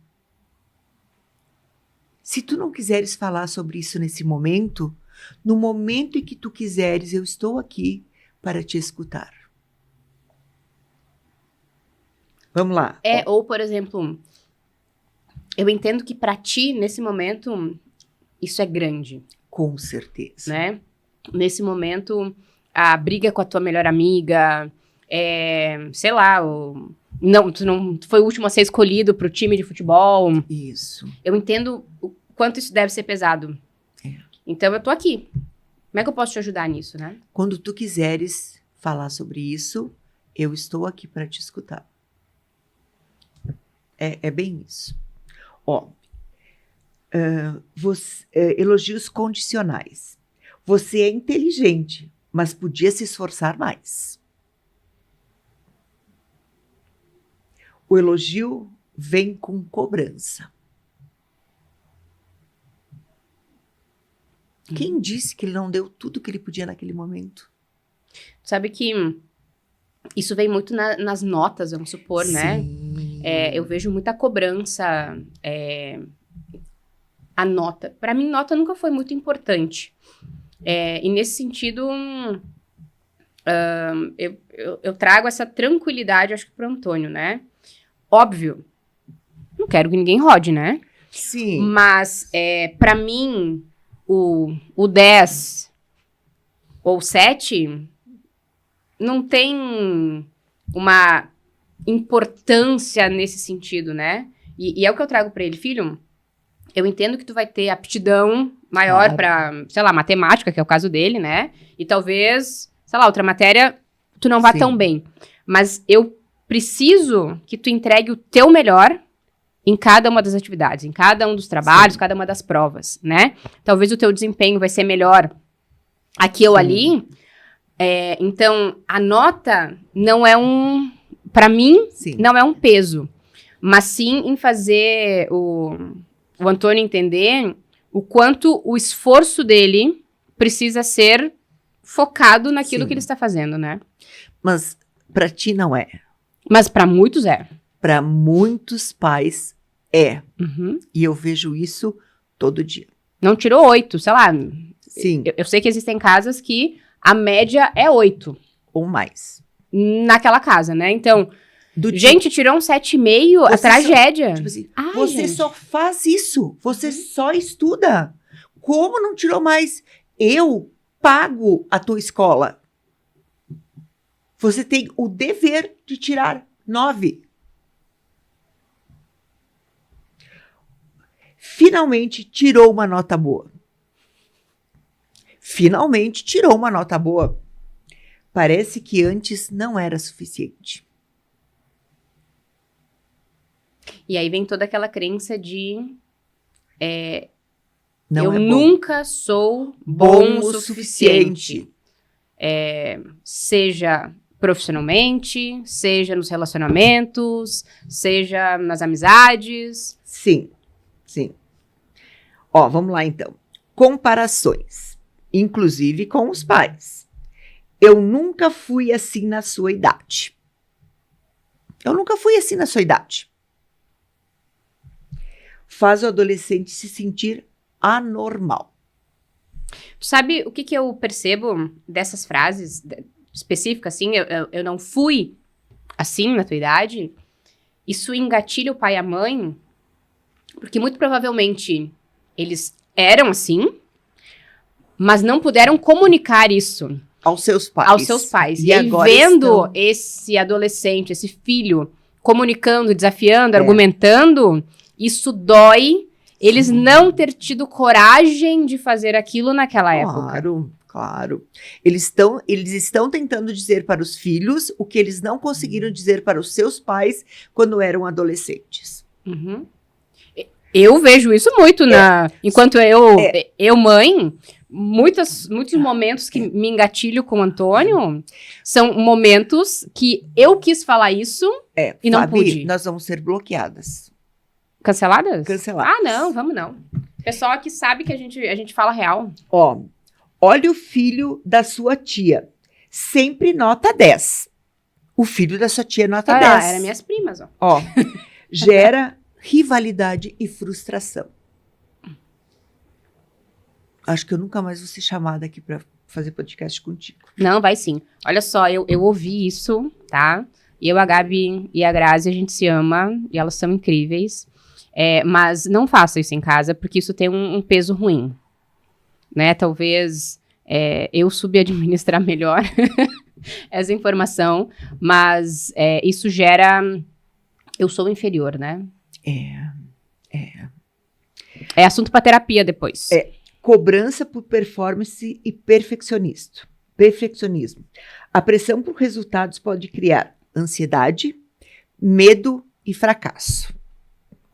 Se tu não quiseres falar sobre isso nesse momento, no momento em que tu quiseres, eu estou aqui para te escutar. Vamos lá. Ou, por exemplo, eu entendo que pra ti, nesse momento, isso é grande, Com certeza. né? Nesse momento, a briga com a tua melhor amiga, sei lá, tu não foi o último a ser escolhido pro time de futebol. Isso. Eu entendo o quanto isso deve ser pesado. Então, eu tô aqui. Como é que eu posso te ajudar nisso, né? Quando tu quiseres falar sobre isso, eu estou aqui para te escutar. É bem isso. Elogios condicionais. Você é inteligente, mas podia se esforçar mais. O elogio vem com cobrança. Quem disse que ele não deu tudo que ele podia naquele momento? Sabe que isso vem muito nas notas, vamos supor, né? Eu vejo muita cobrança, a nota. Pra mim, nota nunca foi muito importante. E nesse sentido, eu trago essa tranquilidade, acho que pro Antônio, né? Óbvio, não quero que ninguém rode, né? Sim. Mas, pra mim, o 10 ou 7 não tem uma importância nesse sentido, né? E é o que eu trago pra ele, filho. Eu entendo que tu vai ter aptidão maior pra, sei lá, matemática, que é o caso dele, né? E talvez, sei lá, outra matéria tu não vá Sim. tão bem. Mas eu preciso que tu entregue o teu melhor em cada uma das atividades, em cada um dos trabalhos, Sim. cada uma das provas, né? Talvez o teu desempenho vai ser melhor aqui ou ali. Então, a nota não é pra mim, Sim. não é um peso. Mas sim em fazer o Antônio entender o quanto o esforço dele precisa ser focado naquilo Sim. que ele está fazendo, né? Mas para ti não é. Mas para muitos é. Para muitos pais é. Uhum. E eu vejo isso todo dia. Não tirou 8, sei lá. Sim. Eu sei que existem casas que a média é 8 Ou mais. naquela casa, né? Então, Do gente, tirou um 7,5, a Você tragédia. tipo assim, Ai, você gente. só faz isso. Você só estuda. Como não tirou mais? Eu pago a tua escola. Você tem o dever de tirar 9. Finalmente tirou uma nota boa. Finalmente tirou uma nota boa. Parece que antes não era suficiente. E aí vem toda aquela crença de Não eu é bom. nunca sou bom o suficiente. Seja profissionalmente, seja nos relacionamentos, seja nas amizades. Sim, sim. Vamos lá então. Comparações, inclusive com os pais. Eu nunca fui assim na sua idade. Eu nunca fui assim na sua idade. Faz o adolescente se sentir anormal. Tu sabe o que eu percebo dessas frases específicas, assim, eu não fui assim na tua idade? Isso engatilha o pai e a mãe, porque muito provavelmente eles eram assim, mas não puderam comunicar isso Aos seus pais. aos seus pais. E aí, agora vendo estão- esse adolescente, esse filho, comunicando, desafiando, argumentando, isso dói eles não ter tido coragem de fazer aquilo naquela época. Claro. Eles estão tentando dizer para os filhos o que eles não conseguiram dizer para os seus pais quando eram adolescentes. Uhum. Eu vejo isso muito enquanto eu mãe, muitos momentos que me engatilho com o Antônio são momentos que eu quis falar isso e não Fabi, pude. nós vamos ser bloqueadas. Canceladas? Canceladas. Ah, não, vamos não. O pessoal aqui sabe que a gente fala real. Ó, olha o filho da sua tia. Sempre nota 10. O filho da sua tia nota 10. Eram minhas primas, ó. Ó, gera rivalidade e frustração. Acho que eu nunca mais vou ser chamada aqui para fazer podcast contigo. Não, vai sim. Olha só, eu ouvi isso, tá? Eu, a Gabi e a Grazi, a gente se ama e elas são incríveis. Mas não faça isso em casa, porque isso tem um peso ruim. Né? Talvez eu subadministrar melhor essa informação, mas isso gera... Eu sou inferior, né? É assunto para terapia depois. Cobrança por performance e perfeccionismo. A pressão por resultados pode criar ansiedade, medo e fracasso.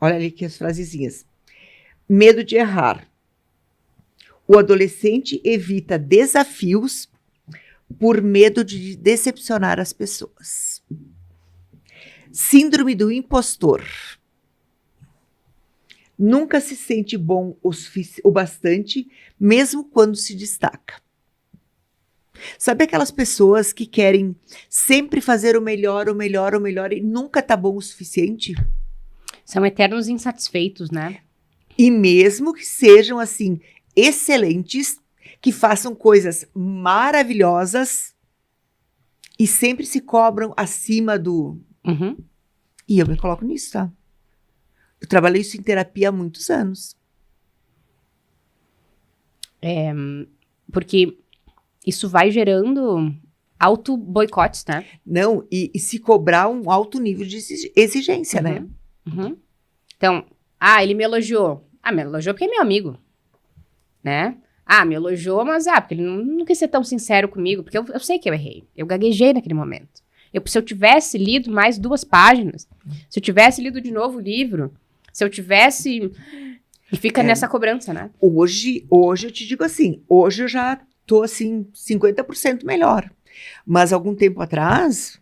Olha ali aqui as frasezinhas. Medo de errar. O adolescente evita desafios por medo de decepcionar as pessoas. Síndrome do impostor. Nunca se sente bom o bastante, mesmo quando se destaca. Sabe aquelas pessoas que querem sempre fazer o melhor e nunca tá bom o suficiente? São eternos insatisfeitos, né? E mesmo que sejam, assim, excelentes, que façam coisas maravilhosas e sempre se cobram acima do... Uhum. E eu me coloco nisso, tá? Eu trabalhei isso em terapia há muitos anos. Porque isso vai gerando auto-boicotes, né? Não, e se cobrar um alto nível de exigência, né? Uhum. Então, ele me elogiou. Me elogiou porque é meu amigo, né? Me elogiou, mas porque ele não quis ser tão sincero comigo, porque eu sei que eu errei. Eu gaguejei naquele momento. Se eu tivesse lido mais 2 páginas, se eu tivesse lido de novo o livro, se eu tivesse... E fica nessa cobrança, né? Hoje eu te digo assim, hoje eu já tô assim, 50% melhor. Mas algum tempo atrás,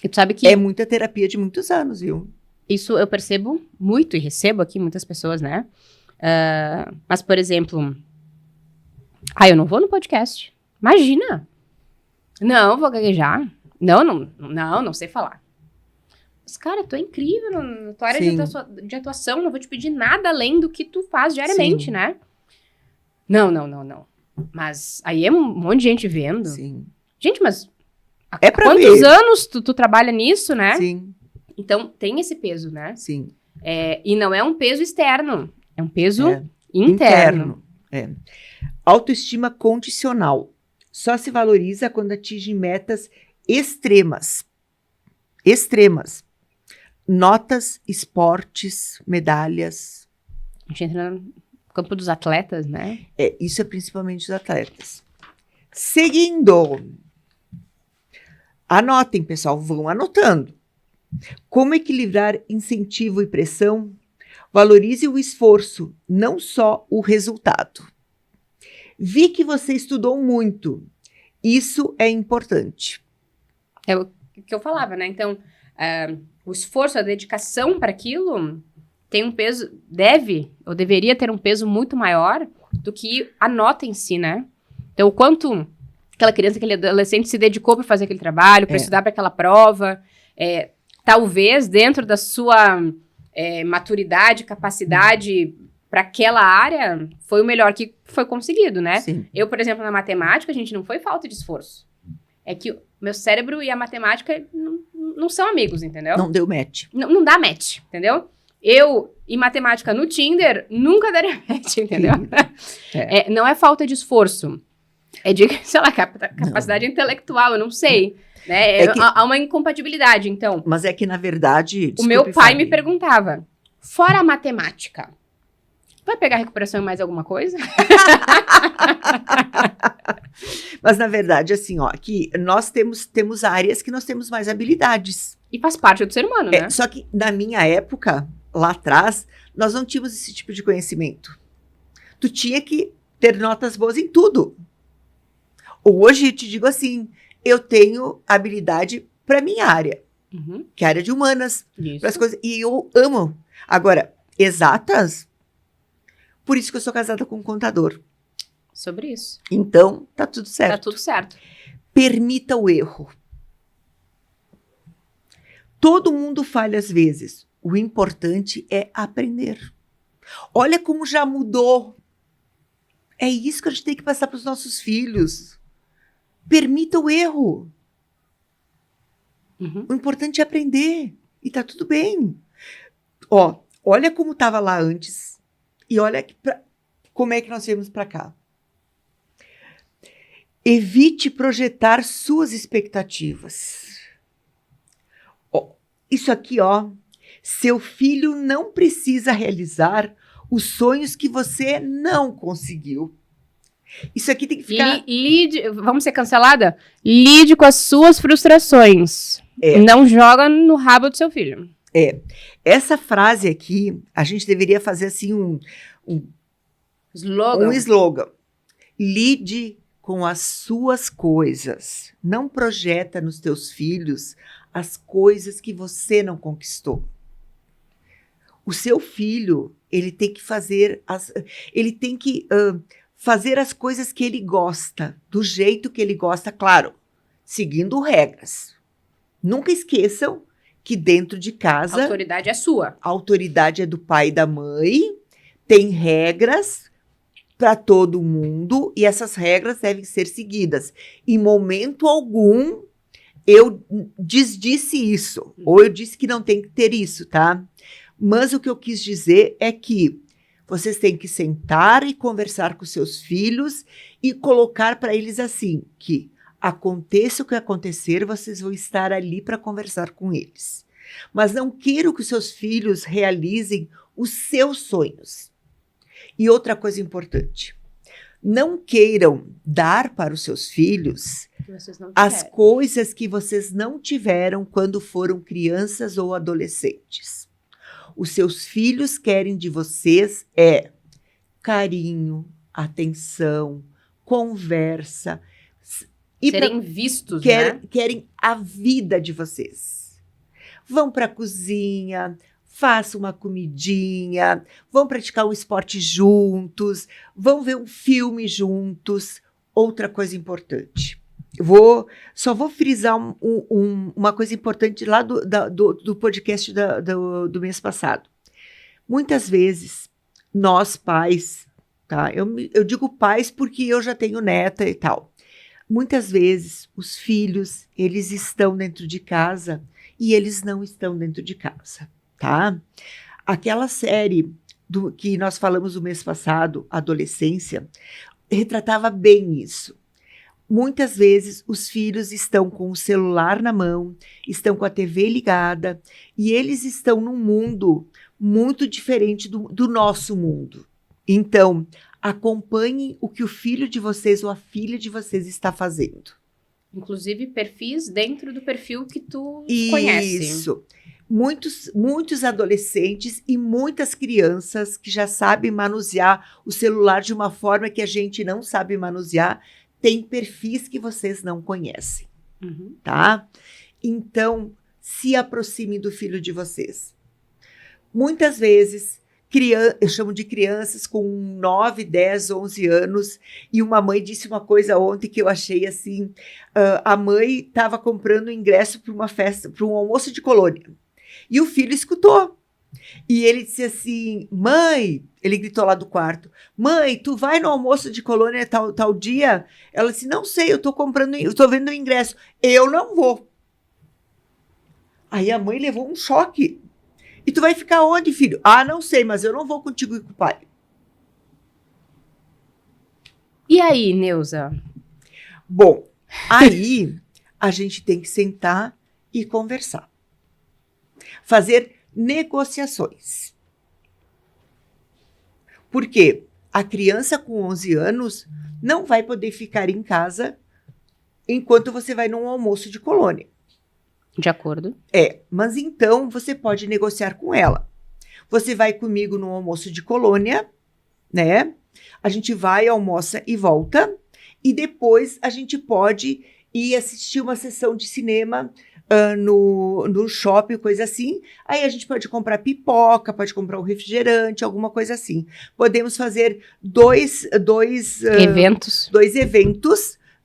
E tu sabe que... É muita terapia de muitos anos, viu? Isso eu percebo muito e recebo aqui muitas pessoas, né? Mas, por exemplo... eu não vou no podcast. Imagina! Não, vou gaguejar. Não sei falar. Mas, cara, tu é incrível na tua área de atuação. Não vou te pedir nada além do que tu faz diariamente, né? Não. Mas aí é um monte de gente vendo. Sim. Gente, mas há pra quantos ver. anos tu trabalha nisso, né? Sim. Então, tem esse peso, né? Sim. E não é um peso externo. É um peso interno. Autoestima condicional. Só se valoriza quando atinge metas extremas. Notas, esportes, medalhas. A gente entra no campo dos atletas, né? Isso é principalmente os atletas. Seguindo. Anotem, pessoal, vão anotando. Como equilibrar incentivo e pressão? Valorize o esforço, não só o resultado. Vi que você estudou muito. Isso é importante. É o que eu falava, né? Então, o esforço, a dedicação para aquilo tem um peso, ou deveria ter um peso muito maior do que a nota em si, né? Então, o quanto aquela criança, aquele adolescente se dedicou para fazer aquele trabalho, para estudar para aquela prova, talvez dentro da sua maturidade, capacidade para aquela área, foi o melhor que foi conseguido, né? Sim. Eu, por exemplo, na matemática, gente, não foi falta de esforço. É que o meu cérebro e a matemática não são amigos, entendeu? Não deu match. Não dá match, entendeu? Eu e matemática no Tinder nunca daria match, entendeu? Não é falta de esforço. É de, sei lá, capacidade intelectual, eu não sei. Né? Há uma incompatibilidade, então. Mas é que, na verdade... O meu pai me perguntava, Fora a matemática, vai pegar recuperação em mais alguma coisa? Mas, na verdade, assim, ó, que nós temos áreas que nós temos mais habilidades. E faz parte do ser humano, né? Só que, na minha época, lá atrás, nós não tínhamos esse tipo de conhecimento. Tu tinha que ter notas boas em tudo. Hoje, eu te digo assim, eu tenho habilidade para minha área, que é a área de humanas, para as coisas, e eu amo. Agora, exatas, por isso que eu sou casada com um contador. Sobre isso. Então, tá tudo certo. Tá tudo certo. Permita o erro. Todo mundo falha às vezes. O importante é aprender. Olha como já mudou. É isso que a gente tem que passar para os nossos filhos. Permita o erro. O importante é aprender. E tá tudo bem. Ó, olha como estava lá antes. E olha como é que nós viemos para cá. Evite projetar suas expectativas. Ó, isso aqui, ó. Seu filho não precisa realizar os sonhos que você não conseguiu. Isso aqui tem que ficar... Vamos ser cancelada? Lide com as suas frustrações. Não joga no rabo do seu filho. Essa frase aqui, a gente deveria fazer assim um slogan. Lide com as suas coisas. Não projeta nos teus filhos as coisas que você não conquistou. O seu filho, ele tem que fazer fazer as coisas que ele gosta, do jeito que ele gosta, claro, seguindo regras. Nunca esqueçam que dentro de casa... A autoridade é sua. A autoridade é do pai e da mãe, tem regras para todo mundo e essas regras devem ser seguidas. Em momento algum, eu desdisse isso, ou eu disse que não tem que ter isso, tá? Mas o que eu quis dizer é que vocês têm que sentar e conversar com seus filhos e colocar para eles assim, que aconteça o que acontecer, vocês vão estar ali para conversar com eles. Mas não queiram que os seus filhos realizem os seus sonhos. E outra coisa importante, não queiram dar para os seus filhos as coisas que vocês não tiveram quando foram crianças ou adolescentes. Os seus filhos querem de vocês carinho, atenção, conversa. Serem vistos, né? Querem a vida de vocês. Vão para a cozinha, façam uma comidinha, vão praticar um esporte juntos, vão ver um filme juntos. Outra coisa importante. Só vou frisar uma coisa importante lá do podcast do mês passado. Muitas vezes, nós pais, tá? Eu digo pais porque eu já tenho neta e tal. Muitas vezes, os filhos, eles estão dentro de casa e eles não estão dentro de casa, tá? Aquela série que nós falamos o mês passado, Adolescência, retratava bem isso. Muitas vezes os filhos estão com o celular na mão, estão com a TV ligada e eles estão num mundo muito diferente do nosso mundo. Então, acompanhem o que o filho de vocês ou a filha de vocês está fazendo. Inclusive perfis dentro do perfil que tu conhece. Isso. Muitos adolescentes e muitas crianças que já sabem manusear o celular de uma forma que a gente não sabe manusear, tem perfis que vocês não conhecem, tá? Então, se aproximem do filho de vocês. Muitas vezes, eu chamo de crianças com 9, 10, 11 anos, e uma mãe disse uma coisa ontem que eu achei assim, a mãe estava comprando ingresso para uma festa, para um almoço de colônia, e o filho escutou. E ele disse assim, mãe, ele gritou lá do quarto, mãe, tu vai no almoço de colônia tal dia? Ela disse, não sei, eu tô vendo o ingresso. Eu não vou. Aí a mãe levou um choque. E tu vai ficar onde, filho? Ah, não sei, mas eu não vou contigo e com o pai. E aí, Neuza? Bom, aí a gente tem que sentar e conversar. Fazer negociações. Por quê? A criança com 11 anos não vai poder ficar em casa enquanto você vai num almoço de colônia. De acordo. Mas então você pode negociar com ela. Você vai comigo no almoço de colônia, né? A gente vai, almoça e volta. E depois a gente pode ir assistir uma sessão de cinema no shopping, coisa assim. Aí a gente pode comprar pipoca, pode comprar um refrigerante, alguma coisa assim. Podemos fazer dois eventos,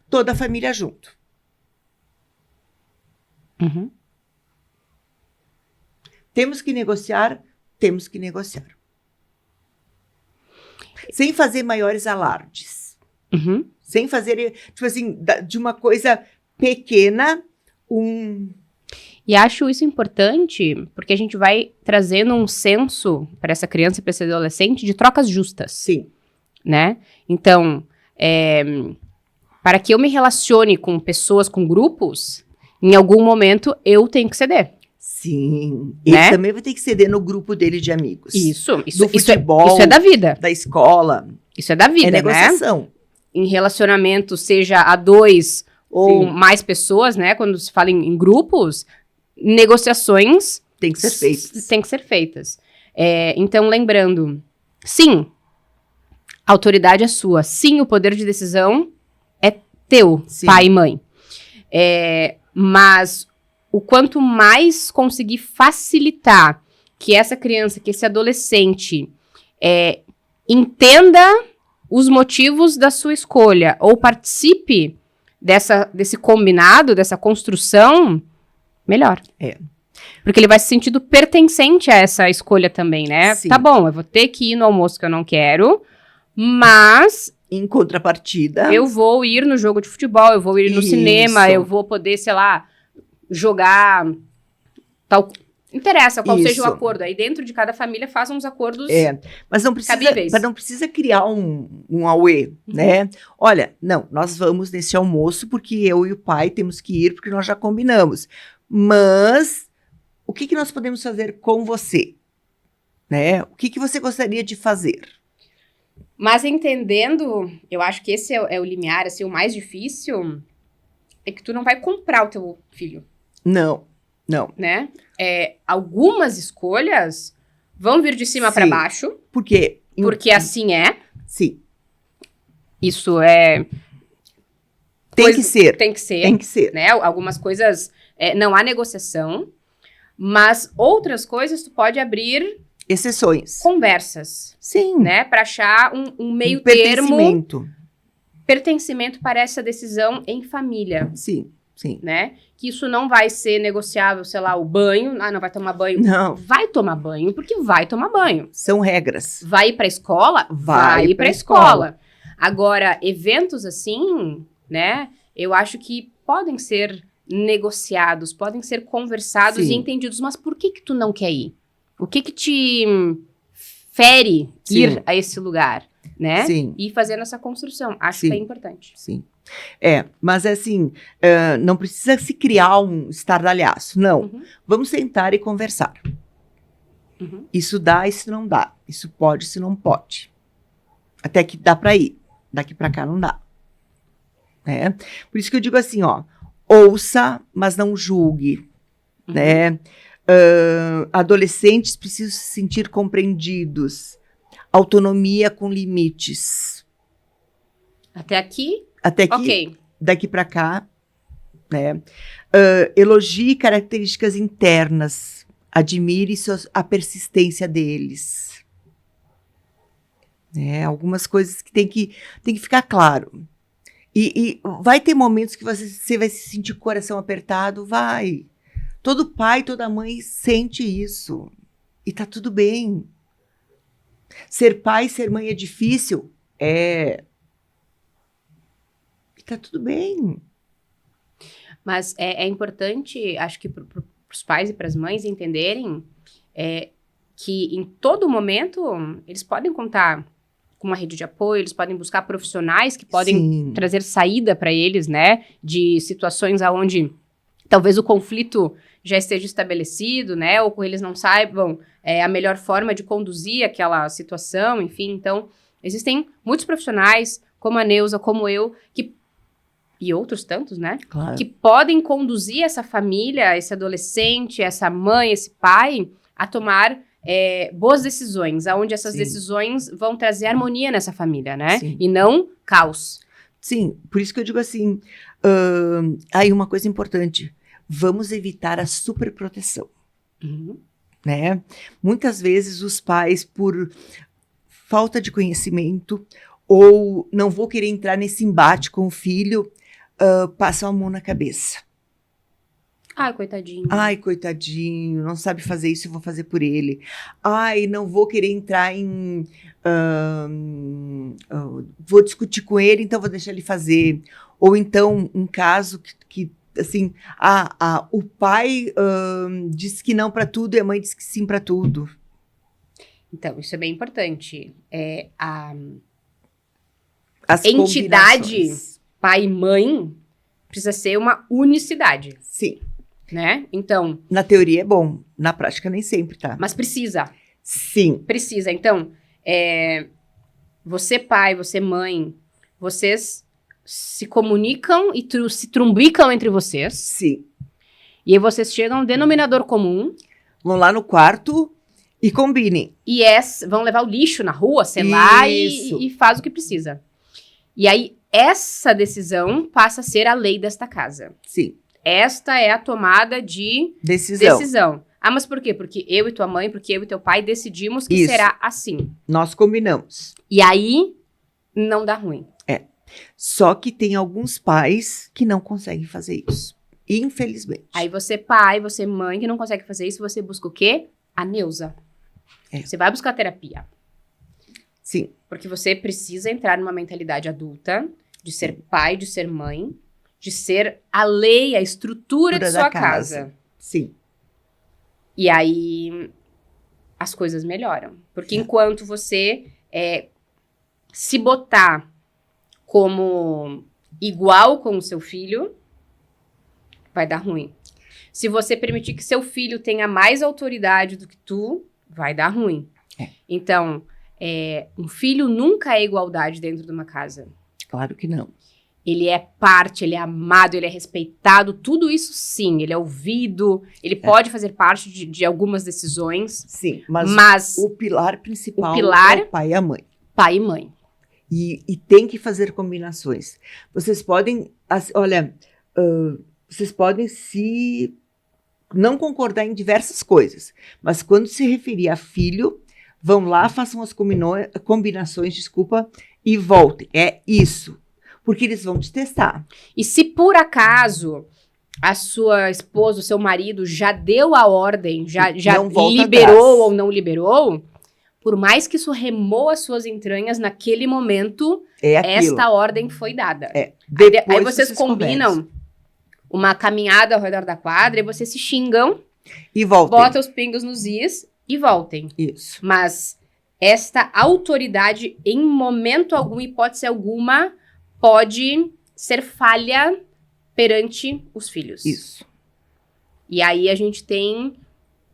toda a família junto. Uhum. Temos que negociar. Sem fazer maiores alardes. Uhum. Sem fazer, tipo assim, de uma coisa pequena, E acho isso importante, porque a gente vai trazendo um senso para essa criança e para esse adolescente de trocas justas. Sim. Né? Então, para que eu me relacione com pessoas, com grupos, em algum momento eu tenho que ceder. Sim. Né? Ele também vai ter que ceder no grupo dele de amigos. Isso Do futebol, isso é da vida. da escola. Isso é da vida, É negociação. né? Em relacionamento, seja a 2 ou mais pessoas, né? Quando se fala em grupos, negociações Tem que ser feitas. têm que ser feitas. Então, lembrando, sim, a autoridade é sua. Sim, o poder de decisão é teu, Sim. pai e mãe. Mas o quanto mais conseguir facilitar que essa criança, que esse adolescente entenda os motivos da sua escolha ou participe desse combinado, dessa construção, melhor. Porque ele vai se sentindo pertencente a essa escolha também, né? Sim. Tá bom, eu vou ter que ir no almoço que eu não quero, mas Em contrapartida. eu vou ir no jogo de futebol, eu vou ir no Isso. cinema, eu vou poder, sei lá, jogar tal. Interessa qual seja o Isso. acordo. Aí dentro de cada família façam uns acordos. Mas não precisa, cabíveis. mas não precisa criar um auê, né? Olha, não, nós vamos nesse almoço porque eu e o pai temos que ir porque nós já combinamos. Mas o que nós podemos fazer com você? Né? O que você gostaria de fazer? Mas entendendo, eu acho que esse é o limiar, assim, o mais difícil é que tu não vai comprar o teu filho, Não. né? Algumas escolhas vão vir de cima para Sim. baixo, Porque assim é. sim, Isso é. tem que ser. Tem que ser. Tem que ser. Né? Algumas coisas não há negociação, mas outras coisas tu pode abrir Exceções. conversas, Sim. né? Para achar um meio termo, Pertencimento. pertencimento para essa decisão em família, Sim. né? Que isso não vai ser negociável, sei lá, o banho. Ah, não vai tomar banho. Não. Vai tomar banho, porque vai tomar banho. São regras. Vai ir pra escola? Vai ir pra pra escola. escola. Agora, eventos assim, né? Eu acho que podem ser negociados, podem ser conversados Sim. e entendidos. Mas por que tu não quer ir? O que te fere Sim. ir a esse lugar, né? Sim. E fazendo essa construção. Acho Sim. que é importante. Sim. Mas assim, não precisa se criar um estardalhaço. Não. Uhum. Vamos sentar e conversar. Uhum. Isso dá, isso não dá. Isso pode, isso não pode. Até que dá para ir. Daqui para cá não dá. Né? Por isso que eu digo assim, ó. Ouça, mas não julgue. Uhum. Né? Adolescentes precisam se sentir compreendidos. Autonomia com limites. Até aqui, Até que ok. daqui para cá, né? Elogie características internas. Admire a persistência deles. Algumas coisas que tem que ficar claro. E vai ter momentos que você vai se sentir com o coração apertado, vai. Todo pai, toda mãe sente isso. E tá tudo bem. Ser pai, ser mãe é difícil? E tá tudo bem. Mas é importante, acho que para os pais e para as mães entenderem que em todo momento eles podem contar com uma rede de apoio, eles podem buscar profissionais que podem Sim. trazer saída para eles, né? De situações onde talvez o conflito já esteja estabelecido, né? Ou eles não saibam a melhor forma de conduzir aquela situação, enfim. Então, existem muitos profissionais, como a Neuza, como eu, e outros tantos, né? Claro. Que podem conduzir essa família, esse adolescente, essa mãe, esse pai, a tomar boas decisões, aonde essas Sim. decisões vão trazer harmonia nessa família, né? Sim. E não caos. Sim, por isso que eu digo assim, aí uma coisa importante, vamos evitar a superproteção, Uhum. né? Muitas vezes os pais, por falta de conhecimento, ou não vou querer entrar nesse embate com o filho, passam a mão na cabeça. Ai, coitadinho. Ai, coitadinho, não sabe fazer isso, eu vou fazer por ele. Ai, não vou querer entrar em... vou discutir com ele, então vou deixar ele fazer. Ou então, um caso que assim, o pai disse que não para tudo e a mãe disse que sim para tudo. Então, isso é bem importante. As entidade, combinações. pai e mãe, precisa ser uma unicidade, Sim. né? Então, Na teoria é bom, na prática nem sempre, tá? mas precisa. Sim. Precisa. Então, você pai, você mãe, vocês se comunicam e se trumbicam entre vocês. Sim. E aí vocês chegam a um denominador comum Vão lá no quarto e combinem. e vão levar o lixo na rua, sei lá, Isso. e faz o que precisa. E aí, essa decisão passa a ser a lei desta casa. Sim. Esta é a tomada de Decisão. decisão. Ah, mas por quê? Porque eu e tua mãe, porque eu e teu pai decidimos que Isso. será assim. Nós combinamos. E aí, não dá ruim. Só que tem alguns pais que não conseguem fazer isso. Infelizmente. Aí você pai, você mãe que não consegue fazer isso, você busca o quê? A Neuza. Você vai buscar terapia. Sim. Porque você precisa entrar numa mentalidade adulta, de ser pai, de ser mãe, de ser a lei, a estrutura de Da sua casa. casa. Sim. E aí, as coisas melhoram. Porque enquanto você se botar como igual com o seu filho, vai dar ruim. Se você permitir que seu filho tenha mais autoridade do que tu, vai dar ruim. Então, um filho nunca é igualdade dentro de uma casa. Claro que não. Ele é parte, ele é amado, ele é respeitado, tudo isso sim, ele é ouvido, ele pode fazer parte de algumas decisões, Sim. Mas mas o pilar principal pilar- é o pai e a mãe. pai e mãe. E tem que fazer combinações. Vocês podem, vocês podem se não concordar em diversas coisas, mas quando se referir a filho, vão lá, façam as combinações, e voltem. É isso. Porque eles vão te testar. E se por acaso a sua esposa, o seu marido já deu a ordem, já Não volta liberou atrás. ou não liberou, por mais que isso remoa as suas entranhas, naquele momento, É aquilo. esta ordem foi dada. É. Aí Depois vocês combinam conversam. uma caminhada ao redor da quadra e vocês se xingam, E voltem. botam os pingos nos is e voltem. Isso. Mas esta autoridade, em momento algum, hipótese alguma, pode ser falha perante os filhos. Isso. E aí a gente tem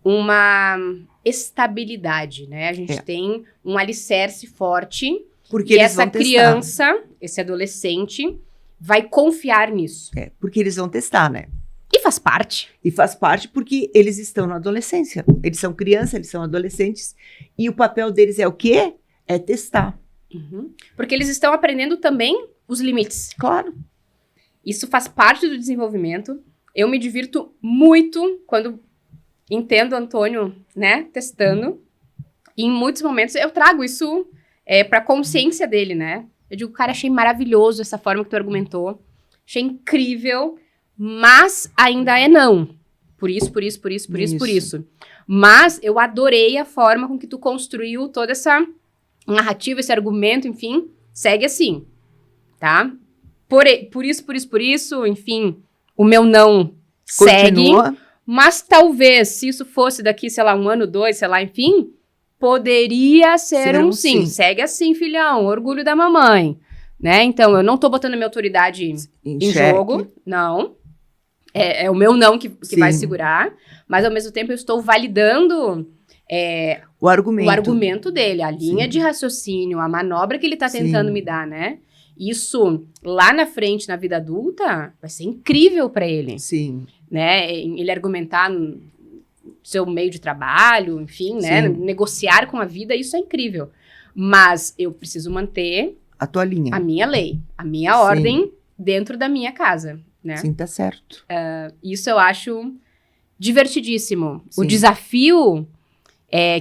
uma estabilidade, né? A gente tem um alicerce forte. Porque E eles essa vão testar. criança, esse adolescente, vai confiar nisso. Porque eles vão testar, né? E faz parte. E faz parte porque eles estão na adolescência. Eles são crianças, eles são adolescentes. E o papel deles é o quê? É testar. Porque eles estão aprendendo também os limites. Claro. Isso faz parte do desenvolvimento. Eu me divirto muito quando entendo o Antônio, né, testando. E em muitos momentos eu trago isso pra consciência dele, né? Eu digo, cara, achei maravilhoso essa forma que tu argumentou. Achei incrível, mas ainda é não. Por isso. Mas eu adorei a forma com que tu construiu toda essa narrativa, esse argumento, enfim. Segue assim, tá? Por isso, enfim, o meu não Continua. segue. Mas talvez, se isso fosse daqui, sei lá, 1 ano, 2, sei lá, enfim, poderia ser um sim. Segue assim, filhão, orgulho da mamãe, né? Então, eu não tô botando a minha autoridade em xeque. jogo, não. É o meu não que Sim. vai segurar, mas ao mesmo tempo eu estou validando O argumento. o argumento dele, a linha Sim. de raciocínio, a manobra que ele tá Sim. tentando me dar, né? Isso, lá na frente, na vida adulta, vai ser incrível para ele, Sim. né? Ele argumentar no seu meio de trabalho, enfim, né? Sim. Negociar com a vida, isso é incrível. Mas eu preciso manter A tua linha. a minha lei, a minha Sim. ordem dentro da minha casa, né? Sim, tá certo. Isso eu acho divertidíssimo. O Sim. desafio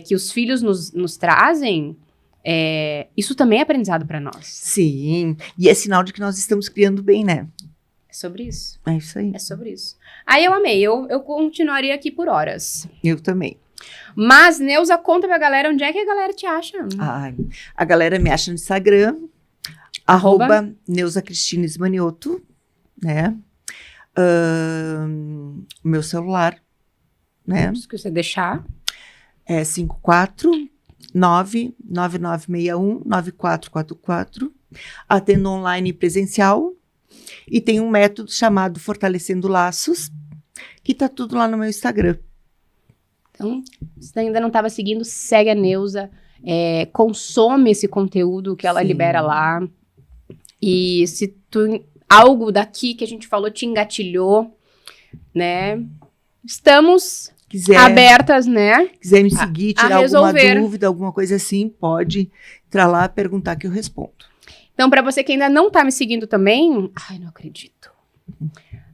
que os filhos nos trazem, isso também é aprendizado para nós. Sim. E é sinal de que nós estamos criando bem, né? É sobre isso. É isso aí. É sobre isso. Aí eu amei. Eu continuaria aqui por horas. Eu também. Mas, Neuza, conta pra galera onde é que a galera te acha. Ai, a galera me acha no Instagram, Arroba? Neuza Cristina Esmanioto, né? Meu celular, né? Se você deixar. É 549-9961-9444. Atendo online e presencial. E tem um método chamado Fortalecendo Laços, que tá tudo lá no meu Instagram. Então, se ainda não estava seguindo, segue a Neuza. Consome esse conteúdo que ela Sim. libera lá. E se algo daqui que a gente falou te engatilhou, né? Estamos Quiser abertas, né? me seguir, a tirar alguma resolver. dúvida, alguma coisa assim, pode entrar lá, perguntar que eu respondo. Então, para você que ainda não tá me seguindo também, ai, não acredito.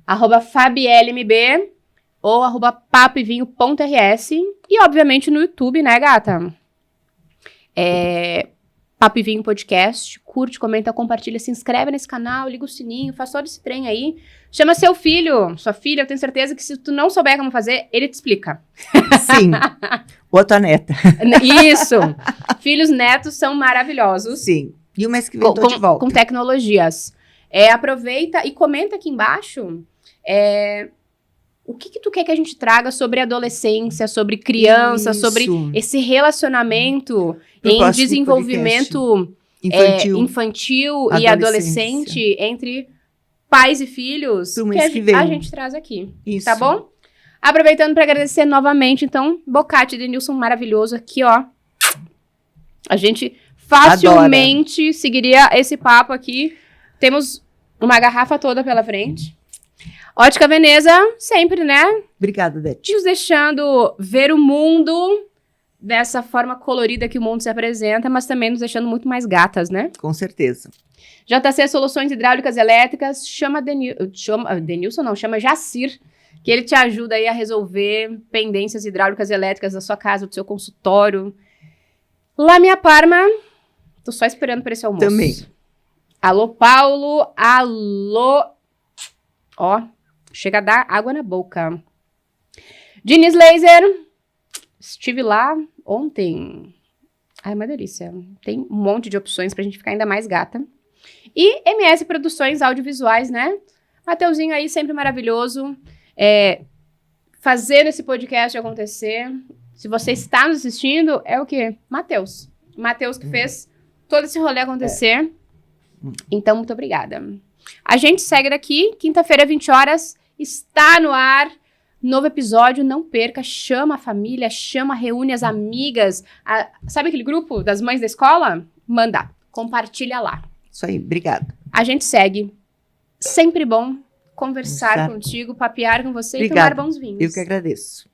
@FabielMB ou @papoevinho.rs e, obviamente, no YouTube, né, gata? Papo e Vinho Podcast. Curte, comenta, compartilha, se inscreve nesse canal, liga o sininho, faz todo esse trem aí. Chama seu filho, sua filha, eu tenho certeza que se tu não souber como fazer, ele te explica. Sim. Ou a tua neta. Isso! Filhos, netos são maravilhosos. Sim. E o mês que vem tô de volta. Com tecnologias. Aproveita e comenta aqui embaixo o que tu quer que a gente traga sobre adolescência, sobre criança, Isso. sobre esse relacionamento Pro em próximo desenvolvimento infantil e adolescente entre pais e filhos Pro mês que vem. a gente traz aqui. Isso. Tá bom? Aproveitando para agradecer novamente, então, Bocate e Denilson maravilhoso aqui, ó. A gente facilmente seguiria esse papo aqui. Temos uma garrafa toda pela frente. Ótica Veneza, sempre, né? Obrigada, Dete. Nos deixando ver o mundo dessa forma colorida que o mundo se apresenta, mas também nos deixando muito mais gatas, né? Com certeza. JC Soluções Hidráulicas e Elétricas, chama Jacir, que ele te ajuda aí a resolver pendências hidráulicas e elétricas da sua casa, do seu consultório. La Minha Parma, tô só esperando por esse almoço. Também. Alô, Paulo, alô. Ó, chega a dar água na boca. Diniz Laser, estive lá ontem. Ai, uma delícia. Tem um monte de opções pra gente ficar ainda mais gata. E MS Produções Audiovisuais, né? Mateuzinho aí, sempre maravilhoso. Fazendo esse podcast acontecer. Se você está nos assistindo, é o quê? Mateus. Mateus que fez todo esse rolê acontecer. Então, muito obrigada. A gente segue daqui, quinta-feira, 20 horas, está no ar, novo episódio, não perca, chama a família, reúne as amigas, sabe aquele grupo das mães da escola? Manda, compartilha lá. Isso aí, obrigada. A gente segue, sempre bom conversar contigo, papear com você e tomar bons vinhos. Eu que agradeço.